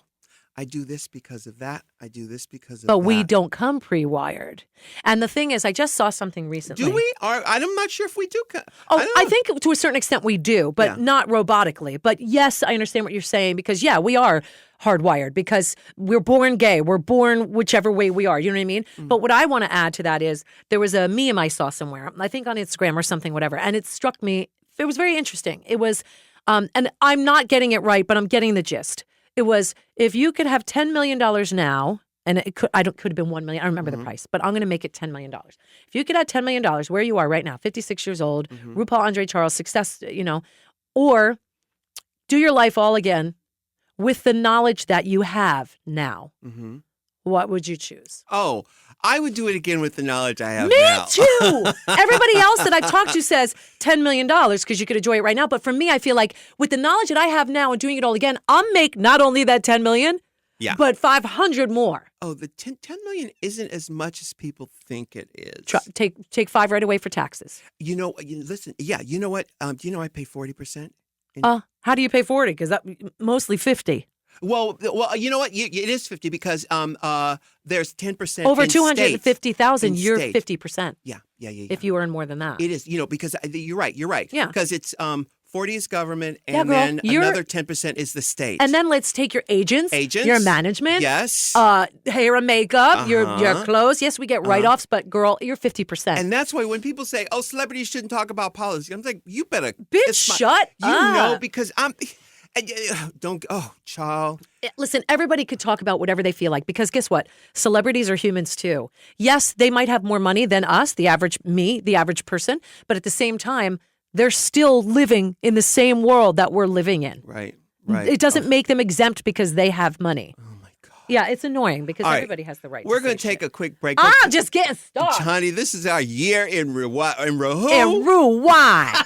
I do this because of that. I do this because of But that. we don't come pre-wired. And the thing is, I just saw something recently. Do we? I'm not sure if we do. I think to a certain extent we do, but Yeah. not robotically. But yes, I understand what you're saying because, yeah, we are hardwired because we're born gay. We're born whichever way we are. You know what I mean? But what I want to add to that is there was a meme I saw somewhere, I think on Instagram or something, whatever, and it struck me. It was very interesting. It was, and I'm not getting it right, but I'm getting the gist. It was, if you could have $10 million now, and it could have been 1 million. I don't remember the price, but I'm going to make it $10 million. If you could have $10 million where you are right now, 56 years old, RuPaul, Andre Charles, success, or do your life all again with the knowledge that you have now, what would you choose? Oh, I would do it again with the knowledge I have Me now. too. Everybody else that I've talked to says $10 million because you could enjoy it right now. But for me, I feel like with the knowledge that I have now and doing it all again, I'll make not only that $10 million, Yeah. but 500 more. Oh, the 10 million isn't as much as people think it is. Take 5 right away for taxes. Listen. Yeah, you know what? Do you know I pay 40%? How do you pay 40? Because that mostly 50. Well, you know what? It is 50 because there's 10% Over in 250,000, states. you're In states. 50%. Yeah. If you earn more than that. It is, because you're right. Yeah. Because it's 40 is government, and Yeah, girl, then you're- another 10% is the state. And then let's take your agents, your management, Yes. hair and makeup, your clothes. Yes, we get write-offs, but girl, you're 50%. And that's why when people say, "Oh, celebrities shouldn't talk about politics," I'm like, "You better, Bitch, shut You up. know, because don't. Oh, child. Listen, everybody could talk about whatever they feel like because guess what? Celebrities are humans too. Yes, they might have more money than us, the average person, but at the same time, they're still living in the same world that we're living in. Right. It doesn't make them exempt because they have money. Oh my God. Yeah, it's annoying because All right. everybody has the right. We're going to take a quick break. I'm just getting started. Honey, this is our year in Ruwai. And Rue, why?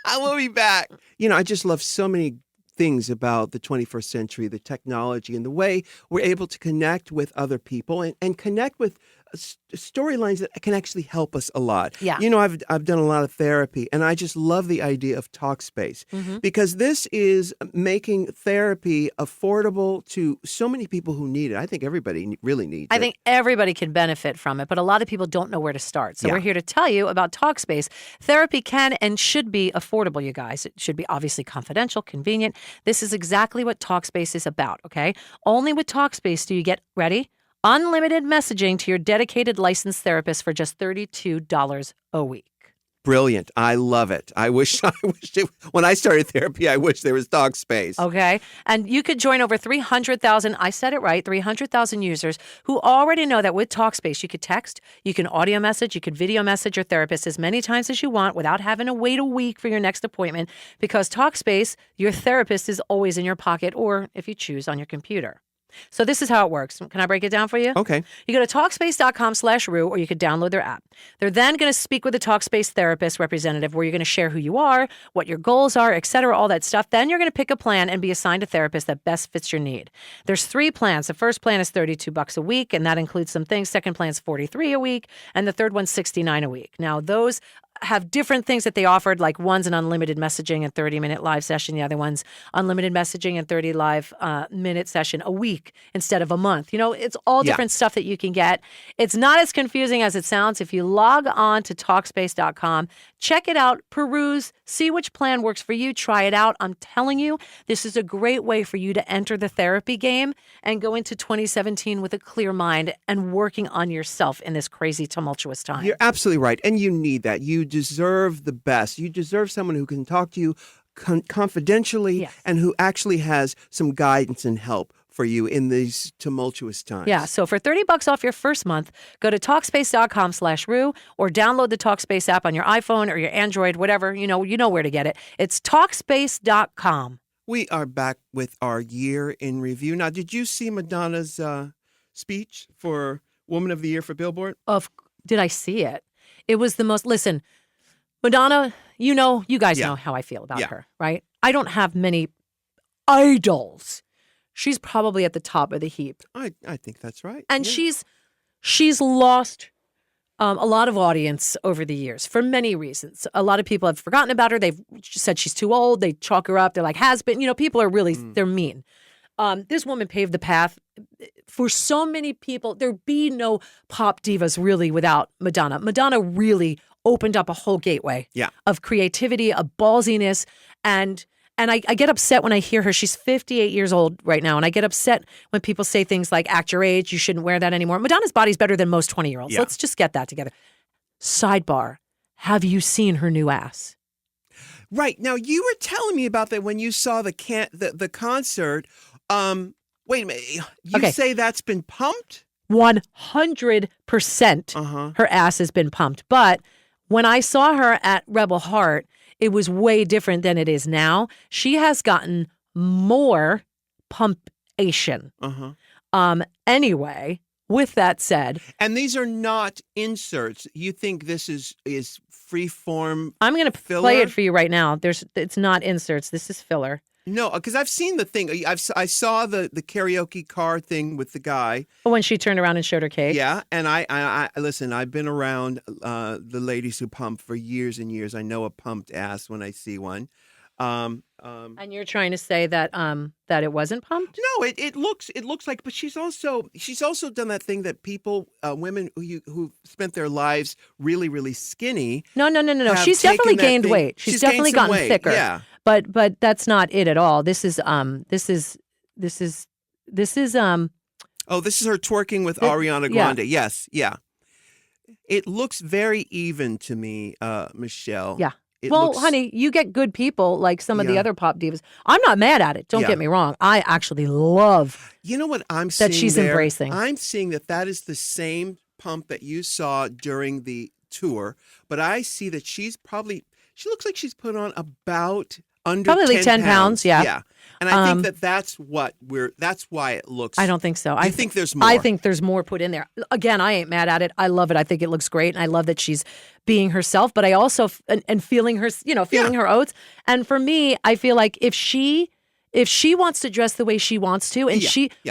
I will be back. I just love so many things about the 21st century, the technology, and the way we're able to connect with other people and connect with storylines that can actually help us a lot. Yeah. I've done a lot of therapy, and I just love the idea of Talkspace because this is making therapy affordable to so many people who need it. I think everybody really needs it. I think everybody can benefit from it, but a lot of people don't know where to start. So Yeah. we're here to tell you about Talkspace. Therapy can and should be affordable, you guys. It should be obviously confidential, convenient. This is exactly what Talkspace is about, okay? Only with Talkspace do you get, ready? unlimited messaging to your dedicated licensed therapist for just $32 a week. Brilliant. I love it. I wish when I started therapy, I wish there was Talkspace. Okay. And you could join over 300,000, I said it right, 300,000 users who already know that with Talkspace, you could text, you can audio message, you could video message your therapist as many times as you want without having to wait a week for your next appointment, because Talkspace, your therapist is always in your pocket, or if you choose, on your computer. So this is how it works. Can I break it down for you? Okay. You go to Talkspace.com/Rue, or you could download their app. They're then going to speak with a Talkspace therapist representative where you're going to share who you are, what your goals are, et cetera, all that stuff. Then you're going to pick a plan and be assigned a therapist that best fits your need. There's 3 plans. The first plan is $32 a week, and that includes some things. Second plan is $43 a week, and the third one's $69 a week. Now, those have different things that they offered, like one's an unlimited messaging and 30-minute live session. The other one's unlimited messaging and 30 live minute session a week instead of a month. You know, it's all different stuff that you can get. It's not as confusing as it sounds. If you log on to Talkspace.com, check it out, peruse, see which plan works for you, try it out. I'm telling you, this is a great way for you to enter the therapy game and go into 2017 with a clear mind and working on yourself in this crazy, tumultuous time. You're absolutely right. And you need that. You deserve the best. You deserve someone who can talk to you confidentially and who actually has some guidance and help for you in these tumultuous times. Yeah, so for $30 off your first month, go to Talkspace.com/Rue or download the Talkspace app on your iPhone or your Android, whatever, you know where to get it. It's Talkspace.com. We are back with our year in review. Now, did you see Madonna's speech for Woman of the Year for Billboard? Did I see it? It was the most, listen, Madonna, you guys know how I feel about her, right? I don't have many idols. She's probably at the top of the heap. I think that's right. And she's lost a lot of audience over the years for many reasons. A lot of people have forgotten about her. They've said she's too old. They chalk her up. They're like, has been. People are really, they're mean. This woman paved the path for so many people. There'd be no pop divas really without Madonna. Madonna really opened up a whole gateway of creativity, of ballsiness, and I get upset when I hear her. She's 58 years old right now, and I get upset when people say things like, act your age, you shouldn't wear that anymore. Madonna's body's better than most 20-year-olds. Yeah. Let's just get that together. Sidebar, have you seen her new ass? Right. Now, you were telling me about that when you saw the concert. Wait a minute. You say that's been pumped? 100% her ass has been pumped. But when I saw her at Rebel Heart, it was way different than it is now. She has gotten more pumpation. Anyway, with that said. And these are not inserts. You think this is free form? I'm going to play it for you right now. It's not inserts. This is filler. No, because I've seen the thing. I saw the karaoke car thing with the guy. When she turned around and showed her cake. Yeah, and I listen. I've been around the ladies who pump for years and years. I know a pumped ass when I see one. And you're trying to say that that it wasn't pumped? No, it looks like. But she's also done that thing that people, women who spent their lives really, really skinny. No. She's definitely gained weight. She's definitely gotten thicker. Yeah. But that's not it at all. This is Oh, this is her twerking with Ariana Grande. Yes, yeah. It looks very even to me, Michelle. Yeah. Honey, you get good people like some of the other pop divas. I'm not mad at it. Don't get me wrong. I actually love. You know what I'm seeing that she's embracing. I'm seeing that is the same pump that you saw during the tour, but I see that she looks like she's put on about under probably 10 pounds. Yeah. And I think that's why it looks. I don't think so. I think there's more. I think there's more put in there. Again, I ain't mad at it. I love it. I think it looks great. And I love that she's being herself, but I also, and feeling her, feeling her oats. And for me, I feel like if she wants to dress the way she wants to, and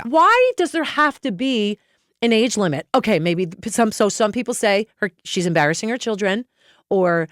why does there have to be an age limit? Okay, maybe some people say she's embarrassing her children, or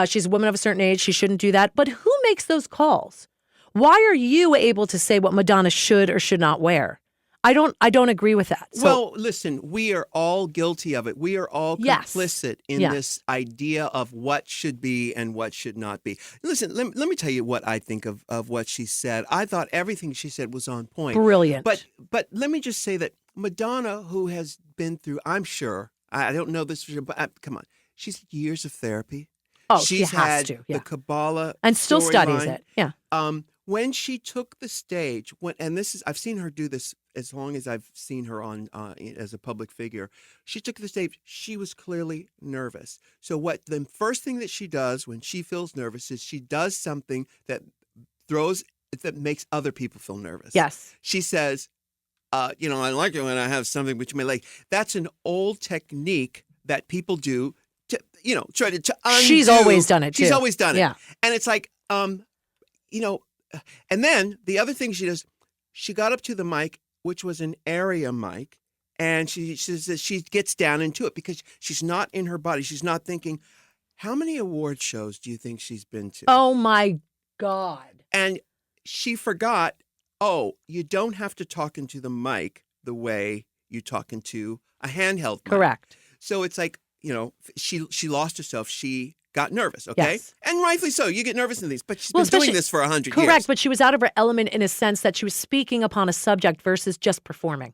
she's a woman of a certain age, she shouldn't do that. But who makes those calls? Why are you able to say what Madonna should or should not wear? I don't agree with that. So, Well, listen, we are all guilty of it. We are all Yes. complicit in Yeah. this idea of what should be and what should not be. Listen, let me tell you what I think of what she said. I thought everything she said was on point. brilliant. But let me just say that Madonna, who has been through, I'm sure, I don't know this for sure, but come on, she's had years of therapy. She She's has had to. Yeah. the Kabbalah And still studies storyline. it. Yeah. When she took the stage, and this is, I've seen her do this as long as I've seen her on as a public figure. She took the stage. She was clearly nervous. So the first thing that she does when she feels nervous is she does something that makes other people feel nervous. Yes. She says, I like it when I have something which may like. That's an old technique that people do to, try to undo. She's always done it, too. She's always done it. Yeah. And it's like, and then the other thing she does, she got up to the mic, which was an area mic, and she says she gets down into it because she's not in her body. She's not thinking, how many award shows do you think she's been to? Oh my God. And she forgot, you don't have to talk into the mic the way you talk into a handheld mic. Correct. So it's like, she lost herself. She got nervous, okay? Yes. And rightfully so. You get nervous in these, but she's Well, been doing especially- this for 100 years. Correct, but she was out of her element in a sense that she was speaking upon a subject versus just performing.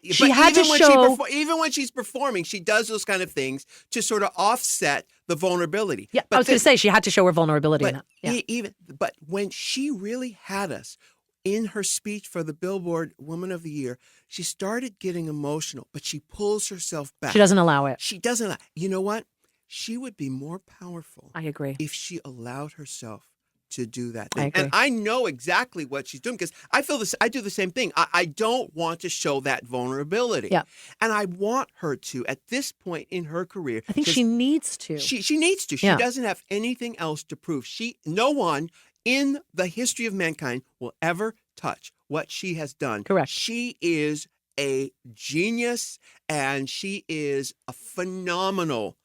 She had to even when show. even when she's performing, she does those kind of things to sort of offset the vulnerability. Yeah, but I was going to say she had to show her vulnerability in but that. Yeah. but when she really had us in her speech for the Billboard Woman of the Year, she started getting emotional, but she pulls herself back. She doesn't allow it. She doesn't allow. You know what? She would be more powerful I agree. if she allowed herself to do that I thing. agree. And I know exactly what she's doing because I feel this. I do the same thing. I don't want to show that vulnerability. Yeah. And I want her to at this point in her career. I think 'cause she needs to. She needs to. She Yeah. doesn't have anything else to prove. No one in the history of mankind will ever touch what she has done. Correct. She is a genius and she is a phenomenal,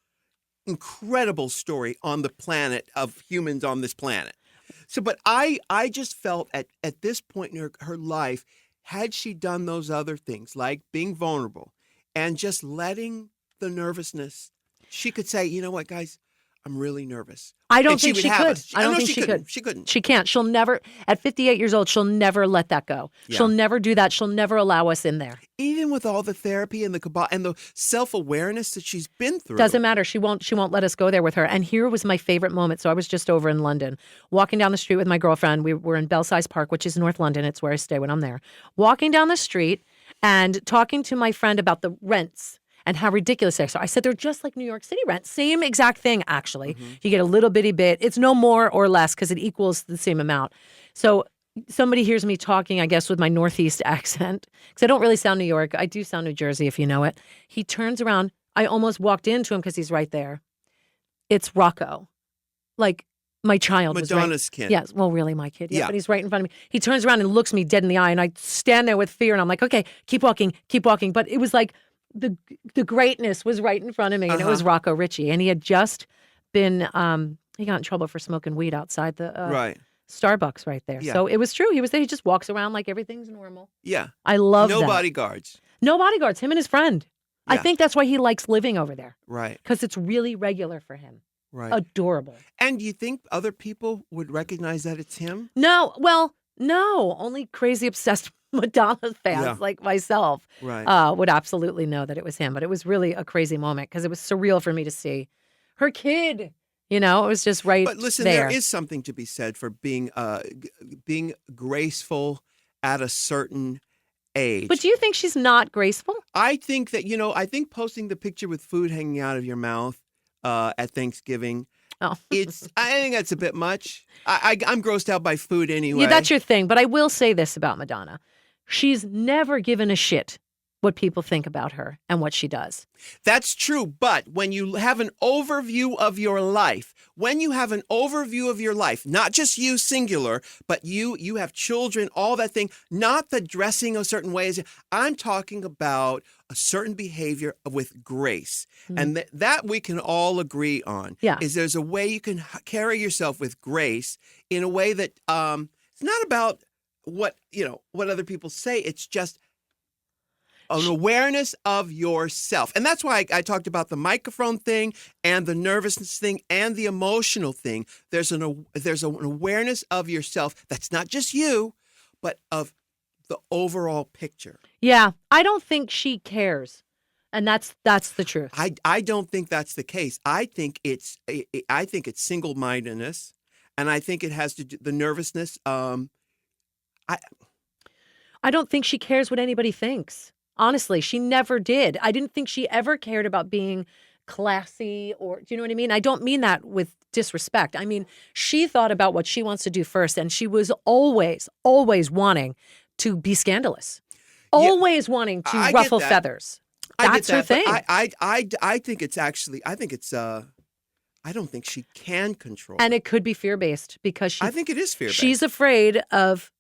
incredible story on the planet of humans on this planet. So, but I just felt at this point in her life, had she done those other things like being vulnerable and just letting the nervousness, she could say, you know what, guys, I'm really nervous. I don't And think would she have could. us. I don't No, think she could. She couldn't. She can't. She'll never, at 58 years old, she'll never let that go. Yeah. She'll never do that. She'll never allow us in there. Even with all the therapy and the Kabbalah and the self-awareness that she's been through. Doesn't matter. She won't let us go there with her. And here was my favorite moment. So I was just over in London, walking down the street with my girlfriend. We were in Belsize Park, which is North London. It's where I stay when I'm there. Walking down the street and talking to my friend about the rents and how ridiculous they are. So I said, they're just like New York City rent. Same exact thing, actually. Mm-hmm. You get a little bitty bit. It's no more or less because it equals the same amount. So somebody hears me talking, I guess, with my Northeast accent, because I don't really sound New York. I do sound New Jersey, if you know it. He turns around. I almost walked into him because he's right there. It's Rocco. Like, my child was right. Madonna's kid. Yes, well, really my kid. Yeah, Yeah. but he's right in front of me. He turns around and looks me dead in the eye, and I stand there with fear, and I'm like, okay, keep walking, keep walking. But it was like the greatness was right in front of me, and it was Rocco Ritchie. And he had just been, he got in trouble for smoking weed outside the Right. Starbucks right there. Yeah. So it was true. He was there. He just walks around like everything's normal. Yeah. I love No that. bodyguards. No bodyguards, him and his friend. I Yeah. think that's why he likes living over there, Right. because it's really regular for him. Right. Adorable. And do you think other people would recognize that it's him? No, well, no, only crazy obsessed Madonna fans Yeah. like myself Right. would absolutely know that it was him. But it was really a crazy moment because it was surreal for me to see her kid. You know, it was just right But listen, there. there is something to be said for being being graceful at a certain age. But do you think she's not graceful? I think that, I think posting the picture with food hanging out of your mouth at Thanksgiving, Oh. I think that's a bit much. I'm grossed out by food anyway. Yeah, that's your thing. But I will say this about Madonna. She's never given a shit what people think about her and what she does. That's true. But when you have an overview of your life, not just you singular, but you have children, all that thing, not the dressing a certain way. I'm talking about a certain behavior with grace. And that we can all agree on. Yeah. Is there's a way you can carry yourself with grace in a way that it's not about what other people say. It's just an awareness of yourself. And that's why I talked about the microphone thing and the nervousness thing and the emotional thing. There's an awareness of yourself that's not just you, but of the overall picture. Yeah, I don't think she cares. And that's the truth. I don't think that's the case. I think it's single-mindedness, and I think it has to do the nervousness. I don't think she cares what anybody thinks. Honestly, she never did. I didn't think she ever cared about being classy or, do you know what I mean? I don't mean that with disrespect. I mean, she thought about what she wants to do first, and she was always wanting to be scandalous. Always wanting to ruffle feathers. That's her thing. I think it's I don't think she can control. And it could be fear-based because I think it is fear-based. She's afraid of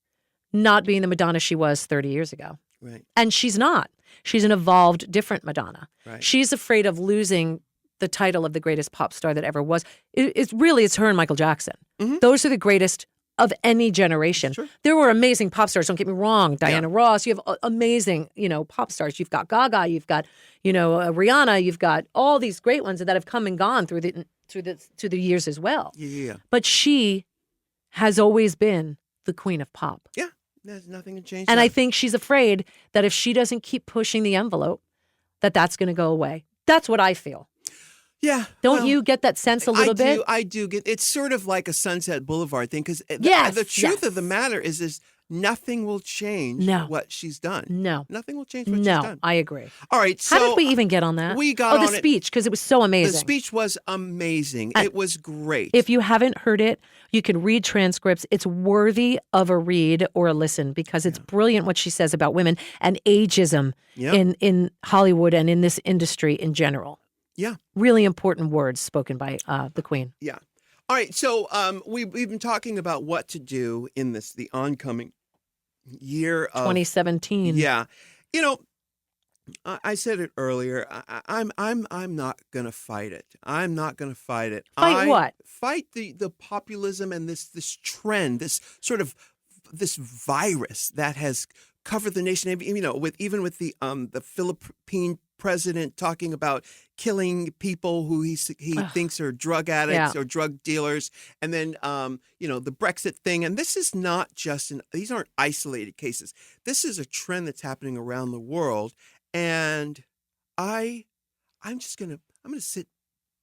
not being the Madonna she was 30 years ago. Right. And she's not. She's an evolved, different Madonna. Right. She's afraid of losing the title of the greatest pop star that ever was. It's her and Michael Jackson. Mm-hmm. Those are the greatest of any generation. Sure. There were amazing pop stars, don't get me wrong. Diana Ross, you have amazing, pop stars. You've got Gaga, you've got, Rihanna, you've got all these great ones that have come and gone through the years as well. Yeah. But she has always been the queen of pop. Yeah. There's nothing to change. And that. I think she's afraid that if she doesn't keep pushing the envelope, that's going to go away. That's what I feel. Yeah. Don't you get that sense a little bit? I do get. It's sort of like a Sunset Boulevard thing because yes, the truth of the matter is nothing will change what she's done. No. Nothing will change what she's done. No, I agree. All right. So how did we even get on that? We got on the speech because it was so amazing. The speech was amazing. It was great. If you haven't heard it, you can read transcripts. It's worthy of a read or a listen because it's brilliant what she says about women and ageism in Hollywood and in this industry in general. Yeah. Really important words spoken by the Queen. Yeah. All right. So we've been talking about what to do in the oncoming year of 2017. Yeah. I said it earlier. I'm not gonna fight it. I'm not gonna fight it. Fight what? Fight the populism and this trend, this sort of this virus that has covered the nation. With the Philippine president talking about killing people who he thinks are drug addicts or drug dealers. And then, the Brexit thing. And this is not just these aren't isolated cases. This is a trend that's happening around the world. And I'm going to sit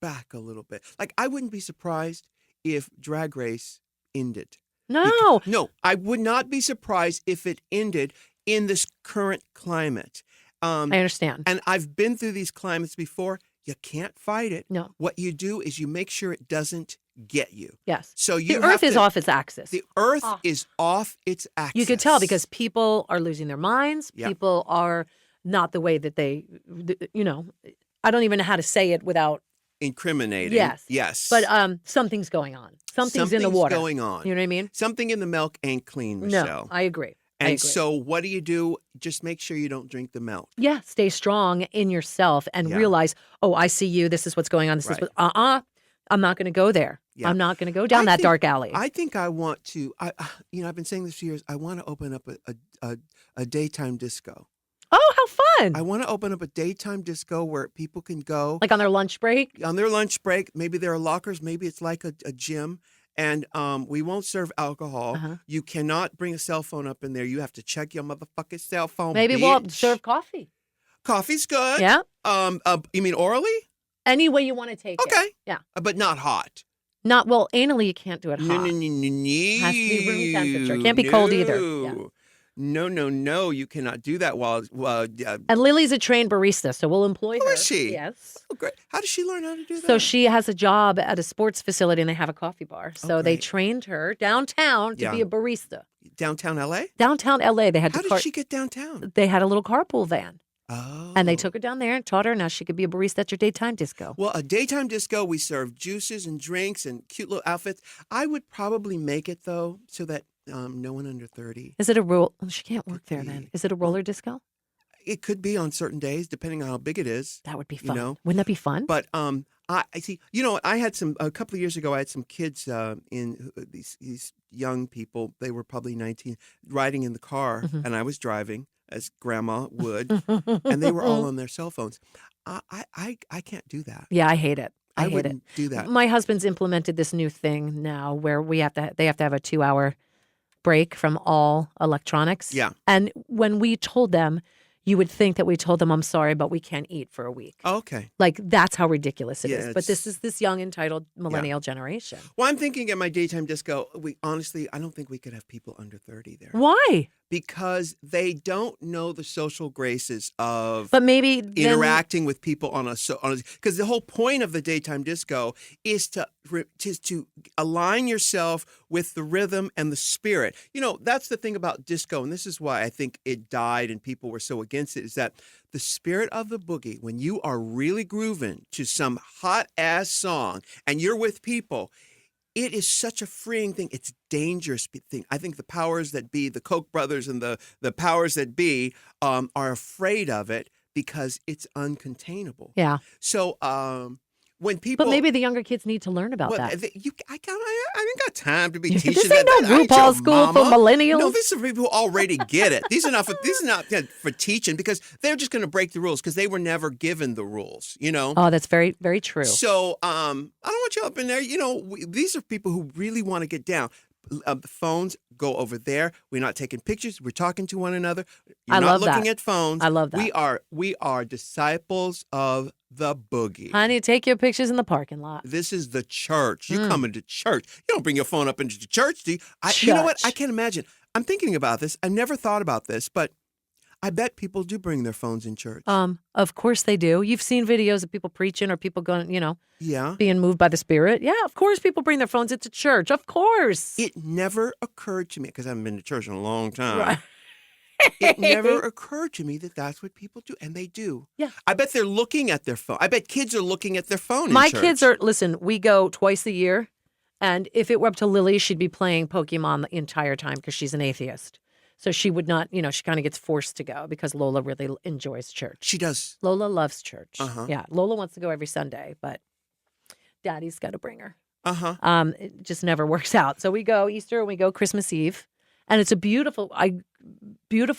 back a little bit. Like, I wouldn't be surprised if Drag Race ended. No. No, I would not be surprised if it ended in this current climate. I understand. And I've been through these climates before. You can't fight it. No. What you do is you make sure it doesn't get you. Yes. So the Earth is off its axis. The Earth is off its axis. You could tell because people are losing their minds. Yeah. People are not the way that they, I don't even know how to say it without incriminating. Yes. But something's going on. Something's in the water. Going on. You know what I mean? Something in the milk ain't clean, Michelle. No, I agree. And so what do? Just make sure you don't drink the milk. Yeah, stay strong in yourself and realize, I see you. This is what's going on. This is what, I'm not going to go there. Yeah. I'm not going to go down that dark alley. I think I want to, I've been saying this for years. I want to open up a daytime disco. Oh, how fun. I want to open up a daytime disco where people can go. Like on their lunch break? On their lunch break. Maybe there are lockers. Maybe it's like a gym. And we won't serve alcohol. Uh-huh. You cannot bring a cell phone up in there. You have to check your motherfucking cell phone. Maybe we'll serve coffee. Coffee's good. Yeah. You mean orally? Any way you want to take it. Okay. Yeah. But not hot. Not well. Anally, you can't do it hot. No. It has to be room temperature. Can't be cold either. Yeah. No. You cannot do that while. And Lily's a trained barista, so we'll employ her. Oh, is she? Yes. Oh, great. How does she learn how to do that? So she has a job at a sports facility, and they have a coffee bar. So they trained her downtown to be a barista. Downtown L.A. Downtown L.A. They had. How did she get downtown? They had a little carpool van. Oh. And they took her down there and taught her. Now she could be a barista at your daytime disco. Well, a daytime disco, we serve juices and drinks and cute little outfits. I would probably make it, though, so that no one under 30. Is it a roll? Oh, she can't work there then. Is it a roller disco? It could be on certain days, depending on how big it is. That would be fun. Wouldn't that be fun? But I see. I had a couple of years ago. I had some kids in these young people. They were probably 19, riding in the car, and I was driving. as Grandma would, and they were all on their cell phones. I can't do that. Yeah, I hate it. I hate it. wouldn't do that. My husband's implemented this new thing now where they have to have a 2-hour break from all electronics. Yeah. And when we told them, you would think that we told them, I'm sorry, but we can't eat for a week. Oh, okay. Like, that's how ridiculous it Yeah, is. But this is this young, entitled millennial generation. Well, I'm thinking at my daytime disco, honestly, I don't think we could have people under 30 there. Why? Because they don't know the social graces of But maybe interacting with people because the whole point of the daytime disco is to align yourself with the rhythm and the spirit. You know, that's the thing about disco, and this is why I think it died and people were so against it, is that the spirit of the boogie, when you are really grooving to some hot ass song and you're with people, it is such a freeing thing. It's a dangerous thing. I think the powers that be, the Koch brothers and the powers that be, are afraid of it because it's uncontainable. Yeah. So when people, but maybe the younger kids need to learn about that. I ain't got time to be This teaching ain't that. no RuPaul school for millennials. No, these are people who already get it. These are not for teaching because they're just going to break the rules because they were never given the rules. You know. Oh, that's very, very true. So I don't want you up in there. You know, these are people who really want to get down. The phones go over there. We're not taking pictures. We're talking to one another. You're not looking at phones. I love that. We are disciples of the boogie. Honey, take your pictures in the parking lot. This is the church. You come into church. You don't bring your phone up into the church, do you? Church. You know what? I can't imagine. I'm thinking about this. I never thought about this, but I bet people do bring their phones in church. Of course they do. You've seen videos of people preaching or people going, being moved by the Spirit. Yeah, of course people bring their phones into church. Of course. It never occurred to me, because I haven't been to church in a long time. Right. It never occurred to me that that's what people do, and they do. Yeah. I bet they're looking at their phone. I bet kids are looking at their phone My in church. kids are, listen, we go twice a year, and if it were up to Lily, she'd be playing Pokemon the entire time because she's an atheist. So she would not, she kind of gets forced to go because Lola really enjoys church. She does. Lola loves church. Uh-huh. Yeah, Lola wants to go every Sunday, but Daddy's got to bring her. Uh-huh. It just never works out. So we go Easter and we go Christmas Eve, and it's a beautiful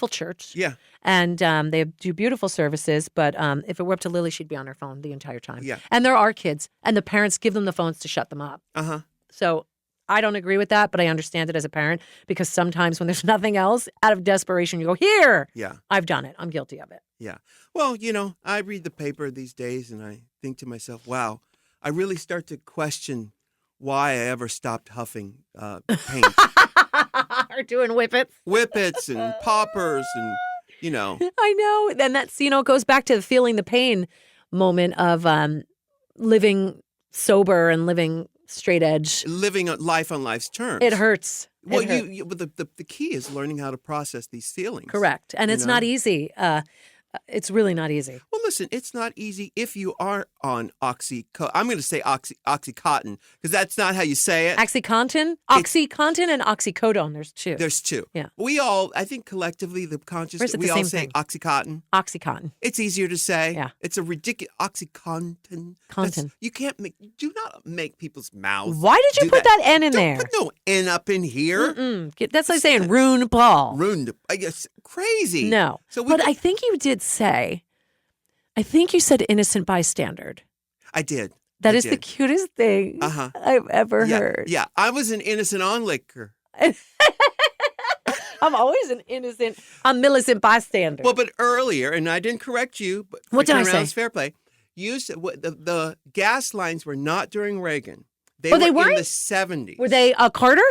church. Yeah. And they do beautiful services, but if it were up to Lily, she'd be on her phone the entire time. Yeah. And there are kids, and the parents give them the phones to shut them up. Uh-huh. So I don't agree with that, but I understand it as a parent because sometimes when there's nothing else, out of desperation, you go, here. Yeah. I've done it. I'm guilty of it. Yeah. Well, I read the paper these days and I think to myself, wow, I really start to question why I ever stopped huffing paint. Or doing whippets. Whippets and poppers and, I know. And that's, goes back to feeling the pain moment of living sober and living straight edge. living life on life's terms. It hurts. Well, It hurts. but the key is learning how to process these feelings. Correct. And it's not easy. It's really not easy. Well, listen, it's not easy if you are on I'm going to say Oxycontin because that's not how you say it. Oxycontin and oxycodone. There's two. There's two. Yeah. I think collectively, the conscious, Or is it we the all same say thing? Oxycontin. Oxycontin. It's easier to say. Yeah. It's a ridiculous Oxycontin. Contin. You can't do not make people's mouths. Why did you put that N in Don't there? put no N up in here. That's like saying RuPaul. Ruined. I guess crazy. No. But I think you did say, I think you said innocent bystander. I did. That is the cutest thing I've ever heard. Yeah, I was an innocent onlooker. I'm always an innocent, Millicent bystander. Well, but earlier, and I didn't correct you, but What did I around say? is fair play. You said the gas lines were not during Reagan. They Oh, they were in weren't? the 70s. Were they Carter?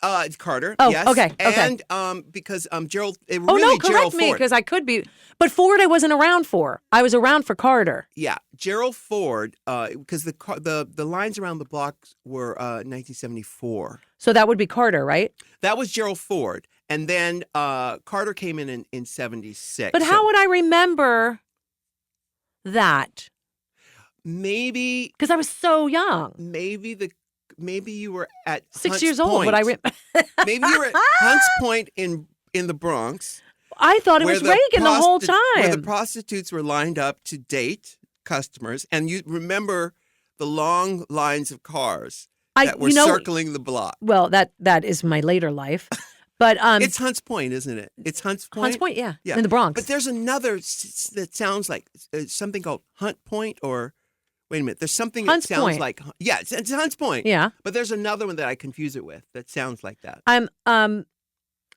It's Carter. Oh, yes. okay. And because Gerald, Oh, no, Gerald correct me, Ford. because I could be. But Ford I wasn't around for. I was around for Carter. Yeah, Gerald Ford, because the lines around the block were 1974. So that would be Carter, right? That was Gerald Ford. And then Carter came in 76. But how would I remember that? Maybe Because I was so young. maybe you were at 6 Hunts years old. Point. But Maybe you were at Hunts Point in the Bronx. I thought it where was Reagan the whole time. Where the prostitutes were lined up to date customers, and you remember the long lines of cars that were circling the block. Well, that is my later life. But It's Hunts Point, isn't it? It's Hunts Point. Hunts Point, yeah, Yeah. in the Bronx. But there's another that sounds like something called Hunt Point, or wait a minute. There's something Hunts that sounds Point. like it's Hunts Point. Yeah. But there's another one that I confuse it with that sounds like that.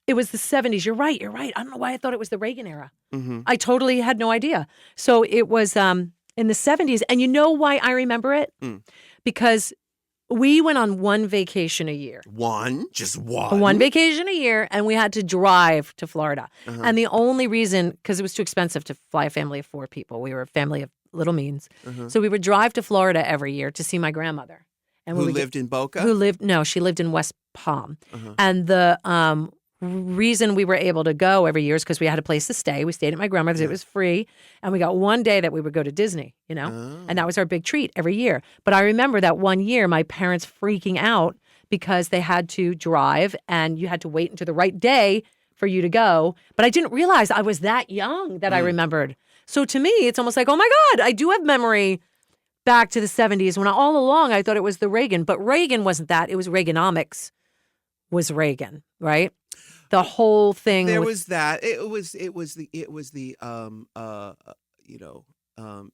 It was the 70s. You're right. I don't know why I thought it was the Reagan era. Mm-hmm. I totally had no idea. So it was in the 70s. And you know why I remember it? Because we went on one vacation a year. Just one? One vacation a year, and we had to drive to Florida. Uh-huh. And the only reason, because it was too expensive to fly a family of 4 people. We were a family of little means. Uh-huh. So we would drive to Florida every year to see my grandmother. And Who lived in Boca? No, she lived in West Palm. Uh-huh. And the reason we were able to go every year is because we had a place to stay. We stayed at my grandmother's. It was free. And we got one day that we would go to Disney, and that was our big treat every year. But I remember that one year, my parents freaking out because they had to drive and you had to wait until the right day for you to go. But I didn't realize I was that young that I remembered. So to me, it's almost like, oh my God, I do have memory back to the 70s when all along I thought it was the Reagan. But Reagan wasn't that. It was Reaganomics was Reagan, right? The whole thing. There was that. It was the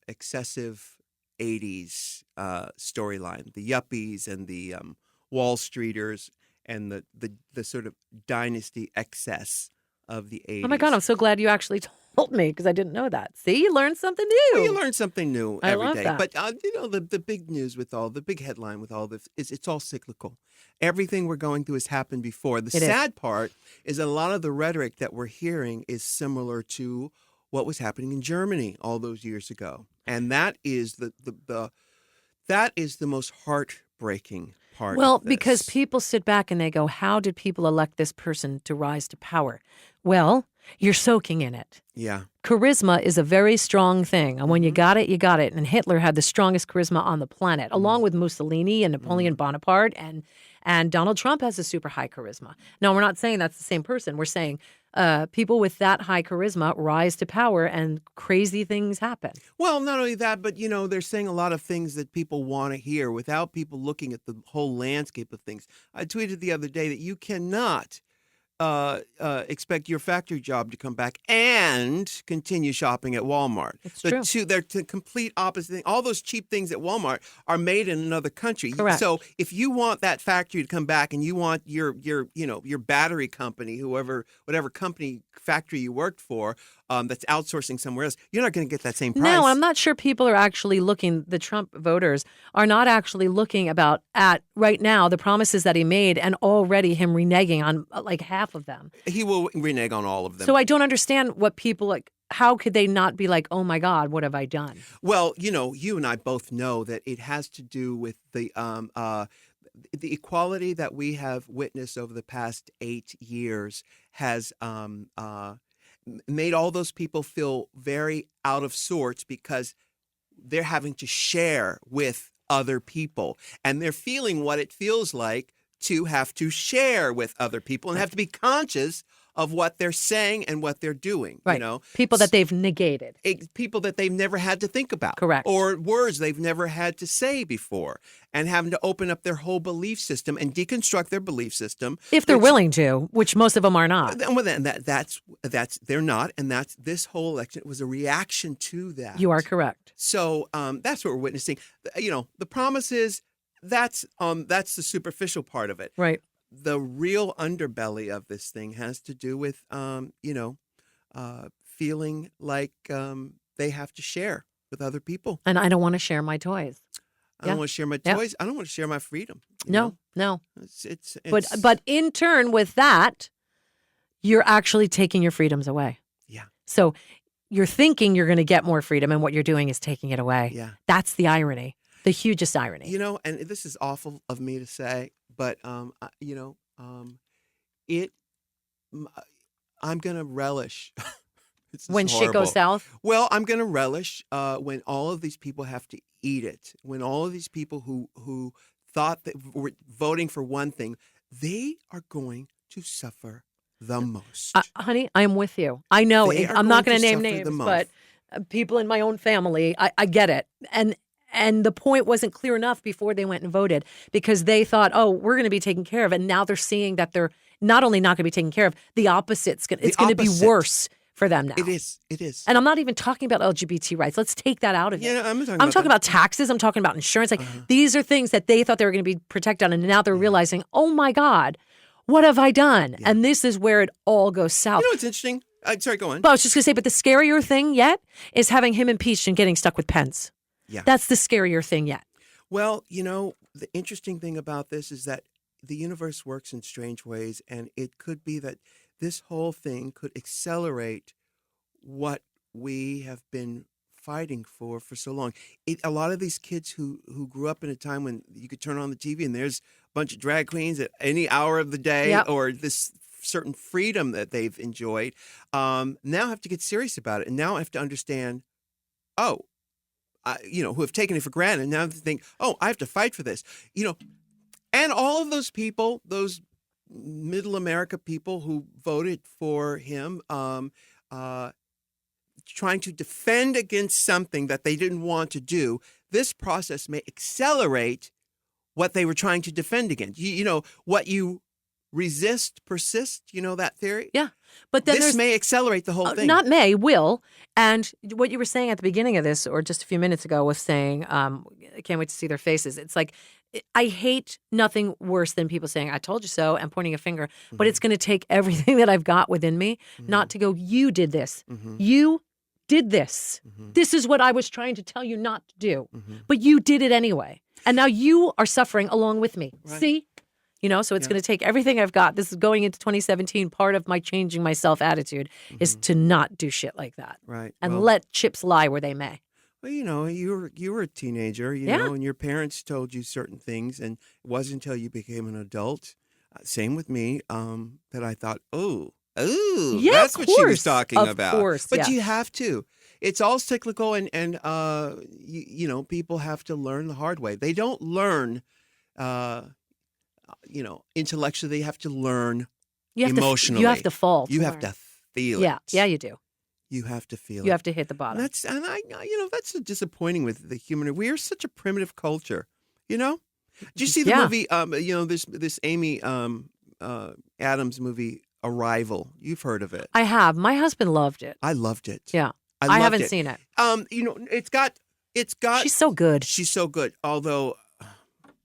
excessive 80s storyline, the yuppies and the Wall Streeters and the sort of dynasty excess of the 80s. Oh my God, I'm so glad you actually told me because I didn't know that. See, you learned something new. Well, you learn something new I every love day. that. But the big news with the big headline with all this is it's all cyclical. Everything we're going through has happened before. The sad part is that a lot of the rhetoric that we're hearing is similar to what was happening in Germany all those years ago, and that is that is the most heartbreaking part. Well, of this. because people sit back and they go, how did people elect this person to rise to power? Well, you're soaking in it. Yeah. Charisma is a very strong thing. And when you got it, you got it. And Hitler had the strongest charisma on the planet, along with Mussolini and Napoleon Bonaparte. And Donald Trump has a super high charisma. No, we're not saying that's the same person. We're saying people with that high charisma rise to power and crazy things happen. Well, not only that, but, they're saying a lot of things that people want to hear without people looking at the whole landscape of things. I tweeted the other day that you cannot expect your factory job to come back and continue shopping at Walmart. It's true. They're the complete opposite thing. All those cheap things at Walmart are made in another country. Correct. So if you want that factory to come back and you want your battery company, whatever company factory you worked for, that's outsourcing somewhere else, you're not going to get that same price. No, I'm not sure people are actually looking. The Trump voters are not actually looking at right now the promises that he made and already him reneging on like half of them. He will renege on all of them. So I don't understand what people like. How could they not be like, oh my God, what have I done? Well, you and I both know that it has to do with the equality that we have witnessed over the past 8 years has made all those people feel very out of sorts because they're having to share with other people and they're feeling what it feels like to have to share with other people and have to be conscious of what they're saying and what they're doing. Right. People that they've negated. People that they've never had to think about. Correct. Or words they've never had to say before. And having to open up their whole belief system and deconstruct their belief system. If they're willing to, which most of them are not. Well, then that's they're not. And this whole election was a reaction to that. You are correct. So that's what we're witnessing. The promises, that's the superficial part of it. Right. The real underbelly of this thing has to do with, feeling like they have to share with other people. And I don't want to share my toys. I don't want to share my toys. I don't want to share my freedom. No. It's But in turn with that, you're actually taking your freedoms away. Yeah. So you're thinking you're going to get more freedom, and what you're doing is taking it away. Yeah. That's the irony, the hugest irony. And this is awful of me to say, but I'm going to relish. When shit horrible. goes south? Well, I'm going to relish when all of these people have to eat it. When all of these people who thought that were voting for one thing, they are going to suffer the most. Honey, I'm with you. I know. They are I'm not going going to to name suffer the names, most. but people in my own family, I get it. And and the point wasn't clear enough before they went and voted because they thought, oh, we're going to be taken care of. And now they're seeing that they're not only not going to be taken care of, the opposite's going it's going to be worse for them now. It is. It is. And I'm not even talking about LGBT rights. Let's take that out of it. Yeah, I'm talking about taxes. I'm talking about insurance. Like these are things that they thought they were going to be protected on. And now they're realizing, oh my God, what have I done? Yeah. And this is where it all goes south. You know what's interesting? Sorry, go on. But I was just going to say, but the scarier thing yet is having him impeached and getting stuck with Pence. Yeah. That's the scarier thing yet. Well, the interesting thing about this is that the universe works in strange ways, and it could be that this whole thing could accelerate what we have been fighting for so long. A lot of these kids who grew up in a time when you could turn on the TV and there's a bunch of drag queens at any hour of the day, or this certain freedom that they've enjoyed, now have to get serious about it, and now have to understand, who have taken it for granted, and now they think, oh, I have to fight for this, and all of those people, those middle America people who voted for him, trying to defend against something that they didn't want to do, this process may accelerate what they were trying to defend against. What you resist, persist, that theory? Yeah. But then this may accelerate the whole thing. Not may, will. And what you were saying at the beginning of this, or just a few minutes ago, was saying, I can't wait to see their faces. It's like, I hate nothing worse than people saying, I told you so, and pointing a finger. Mm-hmm. But it's going to take everything that I've got within me not to go, you did this. Mm-hmm. You did this. Mm-hmm. This is what I was trying to tell you not to do. Mm-hmm. But you did it anyway. And now you are suffering along with me. Right. See? So it's going to take everything I've got. This is going into 2017. Part of my changing myself attitude is to not do shit like that. Right. And let chips lie where they may. Well, you were a teenager, know, and your parents told you certain things, and it wasn't until you became an adult, same with me, that I thought, that's what she was talking about. Of course, but you have to. It's all cyclical, and people have to learn the hard way. They don't learn, intellectually. They have to learn emotionally. You have to fall. You have to feel it. Yeah, you do. You have to feel it. You have to hit the bottom. That's disappointing with the human. We are such a primitive culture. Did you see the movie? This Amy Adams movie, Arrival. You've heard of it. I have. My husband loved it. I loved it. Yeah, I haven't seen it. It's got. She's so good. She's so good. Although,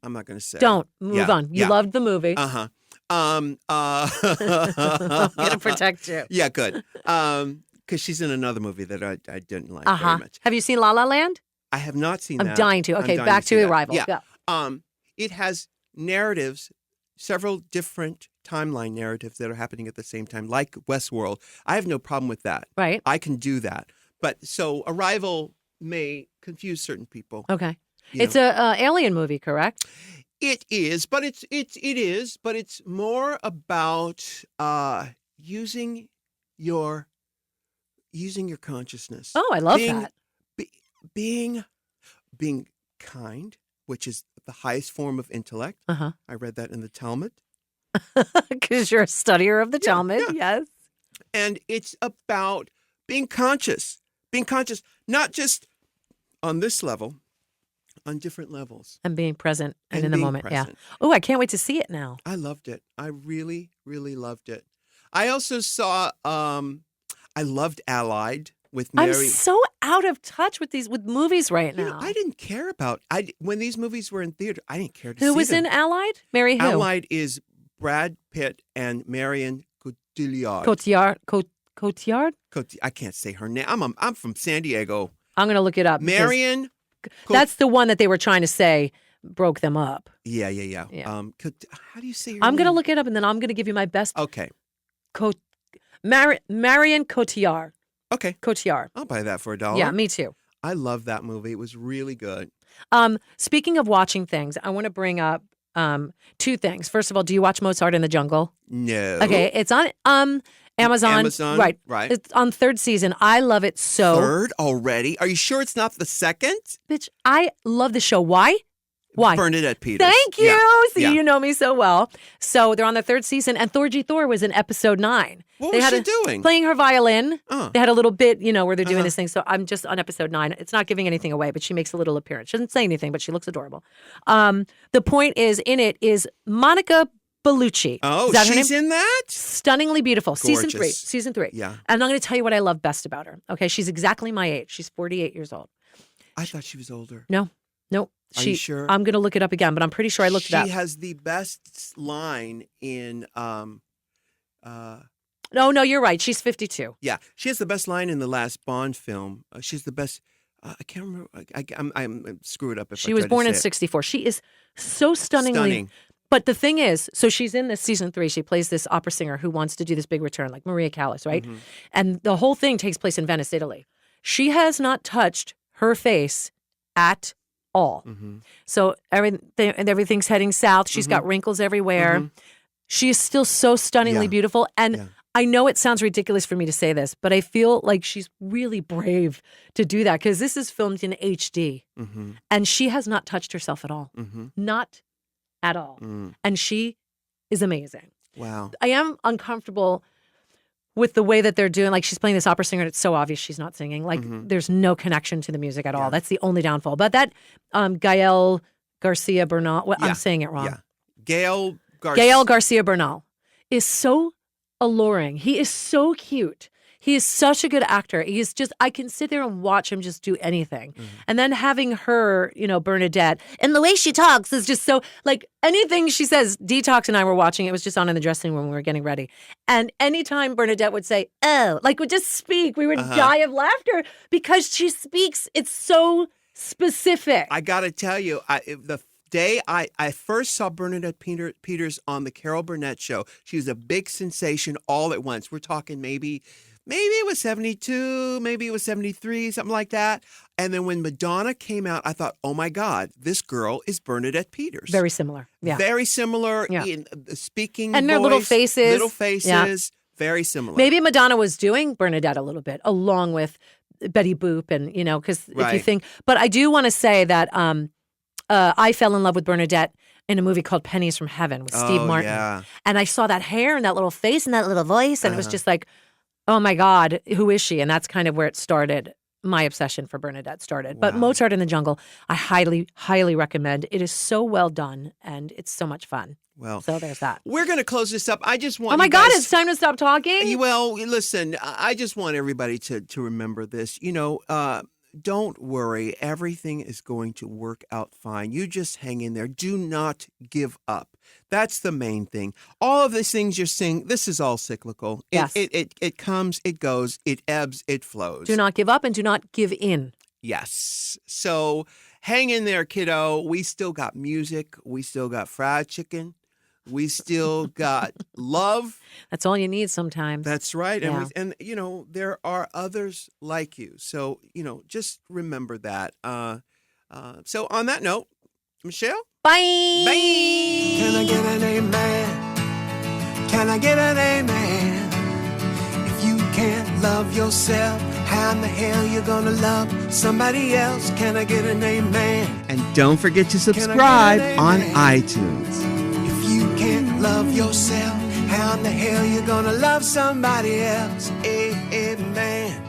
I'm not going to say. Don't move on. You loved the movie. I'm gonna protect you. Yeah, good. Because she's in another movie that I didn't like very much. Have you seen La La Land? I have not seen that. I'm dying to. Okay, back to Arrival. Yeah. It has narratives, several different timeline narratives that are happening at the same time, like Westworld. I have no problem with that. Right. I can do that. But so Arrival may confuse certain people. Okay. It's a alien movie, correct? It is, but it's more about using your consciousness. Oh, I love that. Being kind, which is the highest form of intellect. I read that in the Talmud. Because you're a studier of the Talmud, yes. And it's about being conscious, not just on this level, on different levels. And being present and in the moment, present. Yeah. Oh, I can't wait to see it now. I loved it. I really, really loved it. I also saw, I loved Allied with Mary. I'm so out of touch with movies right now. I didn't care about, when these movies were in theater, I didn't care to see them. Who was in Allied? Mary who? Allied is Brad Pitt and Marion Cotillard. Cotillard? I can't say her name. I'm from San Diego. I'm going to look it up. Marion. That's the one that they were trying to say broke them up. Yeah. How do you say her I'm name? going to look it up, and then I'm going to give you my best. Okay. Marion Cotillard. Okay. Cotillard. I'll buy that for $1. Yeah, me too. I love that movie. It was really good. Speaking of watching things, I want to bring up two things. First of all, do you watch Mozart in the Jungle? No. Okay, it's on Amazon. Right. It's on third season. I love it so. Third already? Are you sure it's not the second? Bitch, I love the show. Why? Why? Bernadette Peters. Thank you. Yeah. See, Yeah. you know me so well. So they're on the third season, and Thorgy Thor was in episode 9. What They was had she doing? Playing her violin. Oh. They had a little bit, where they're doing this thing. So I'm just on episode 9. It's not giving anything away, but she makes a little appearance. She doesn't say anything, but she looks adorable. The point is, in it is Monica Bellucci. Oh, Is that her she's name? in that? Stunningly beautiful. Season Gorgeous. 3. Yeah. And I'm going to tell you what I love best about her. Okay, she's exactly my age. She's 48 years old. I thought she was older. No. Are you sure? I'm going to look it up again, but I'm pretty sure I looked it up. She has the best line in. No, you're right. She's 52. Yeah, she has the best line in the last Bond film. She's the best. I can't remember. I'm screw it up. If She I was try to born say in it. 64. She is so stunningly. Stunning. But the thing is, so she's in this season 3. She plays this opera singer who wants to do this big return, like Maria Callas, right? Mm-hmm. And the whole thing takes place in Venice, Italy. She has not touched her face at all. Mm-hmm. So everything's heading south. She's got wrinkles everywhere. Mhm. She is still so stunningly Yeah. beautiful. And Yeah. I know it sounds ridiculous for me to say this, but I feel like she's really brave to do that because this is filmed in HD Mm-hmm. and she has not touched herself at all. Mm-hmm. Not at all. Mm. And she is amazing. Wow. I am uncomfortable with the way that they're doing. Like she's playing this opera singer and it's so obvious she's not singing. Like there's no connection to the music at all. Yeah. That's the only downfall. But that Gael Garcia Bernal, Yeah. I'm saying it wrong. Yeah. Gael Garcia. Gael Garcia Bernal is so alluring. He is so cute. He is such a good actor. He's just, I can sit there and watch him just do anything. And then having her, Bernadette, and the way she talks is just so, like anything she says, Detox and I were watching, it was just on in the dressing room when we were getting ready. And anytime Bernadette would say, oh, like would just speak, we would die of laughter because she speaks, it's so specific. I got to tell you, the day I first saw Bernadette Peters on the Carol Burnett show, she was a big sensation all at once. We're talking maybe it was 72, maybe it was 73, something like that. And then when Madonna came out, I thought, oh my God, this girl is Bernadette Peters. Very similar. Yeah. Very similar Yeah. in the speaking And their voice, little faces. Little faces. Very similar. Maybe Madonna was doing Bernadette a little bit, along with Betty Boop, and because if you Right. think. But I do want to say that I fell in love with Bernadette in a movie called Pennies from Heaven with Steve Martin, Yeah. and I saw that hair and that little face and that little voice, and it was just like, oh my God, who is she? And that's kind of where it started. My obsession for Bernadette started. But Wow. Mozart in the Jungle, I highly, highly recommend. It is so well done, and it's so much fun. Well, So there's that. we're going to close this up. I just want Oh my you God, guys- it's time to stop talking. Well, listen, I just want everybody to remember this. Don't worry. Everything is going to work out fine. You just hang in there. Do not give up. That's the main thing. All of these things you're seeing, this is all cyclical. Yes. It comes, it goes, it ebbs, it flows. Do not give up and do not give in. Yes. So hang in there, kiddo. We still got music. We still got fried chicken. We still got love. That's all you need sometimes. That's right. Yeah. And there are others like you. So, just remember that. So on that note, Michelle? Bye. Bye. Can I get an amen? Can I get an amen? If you can't love yourself, how in the hell you gonna love somebody else? Can I get an amen? And don't forget to Can I subscribe get an on amen? iTunes. If you can't love yourself, how in the hell you gonna love somebody else? Amen.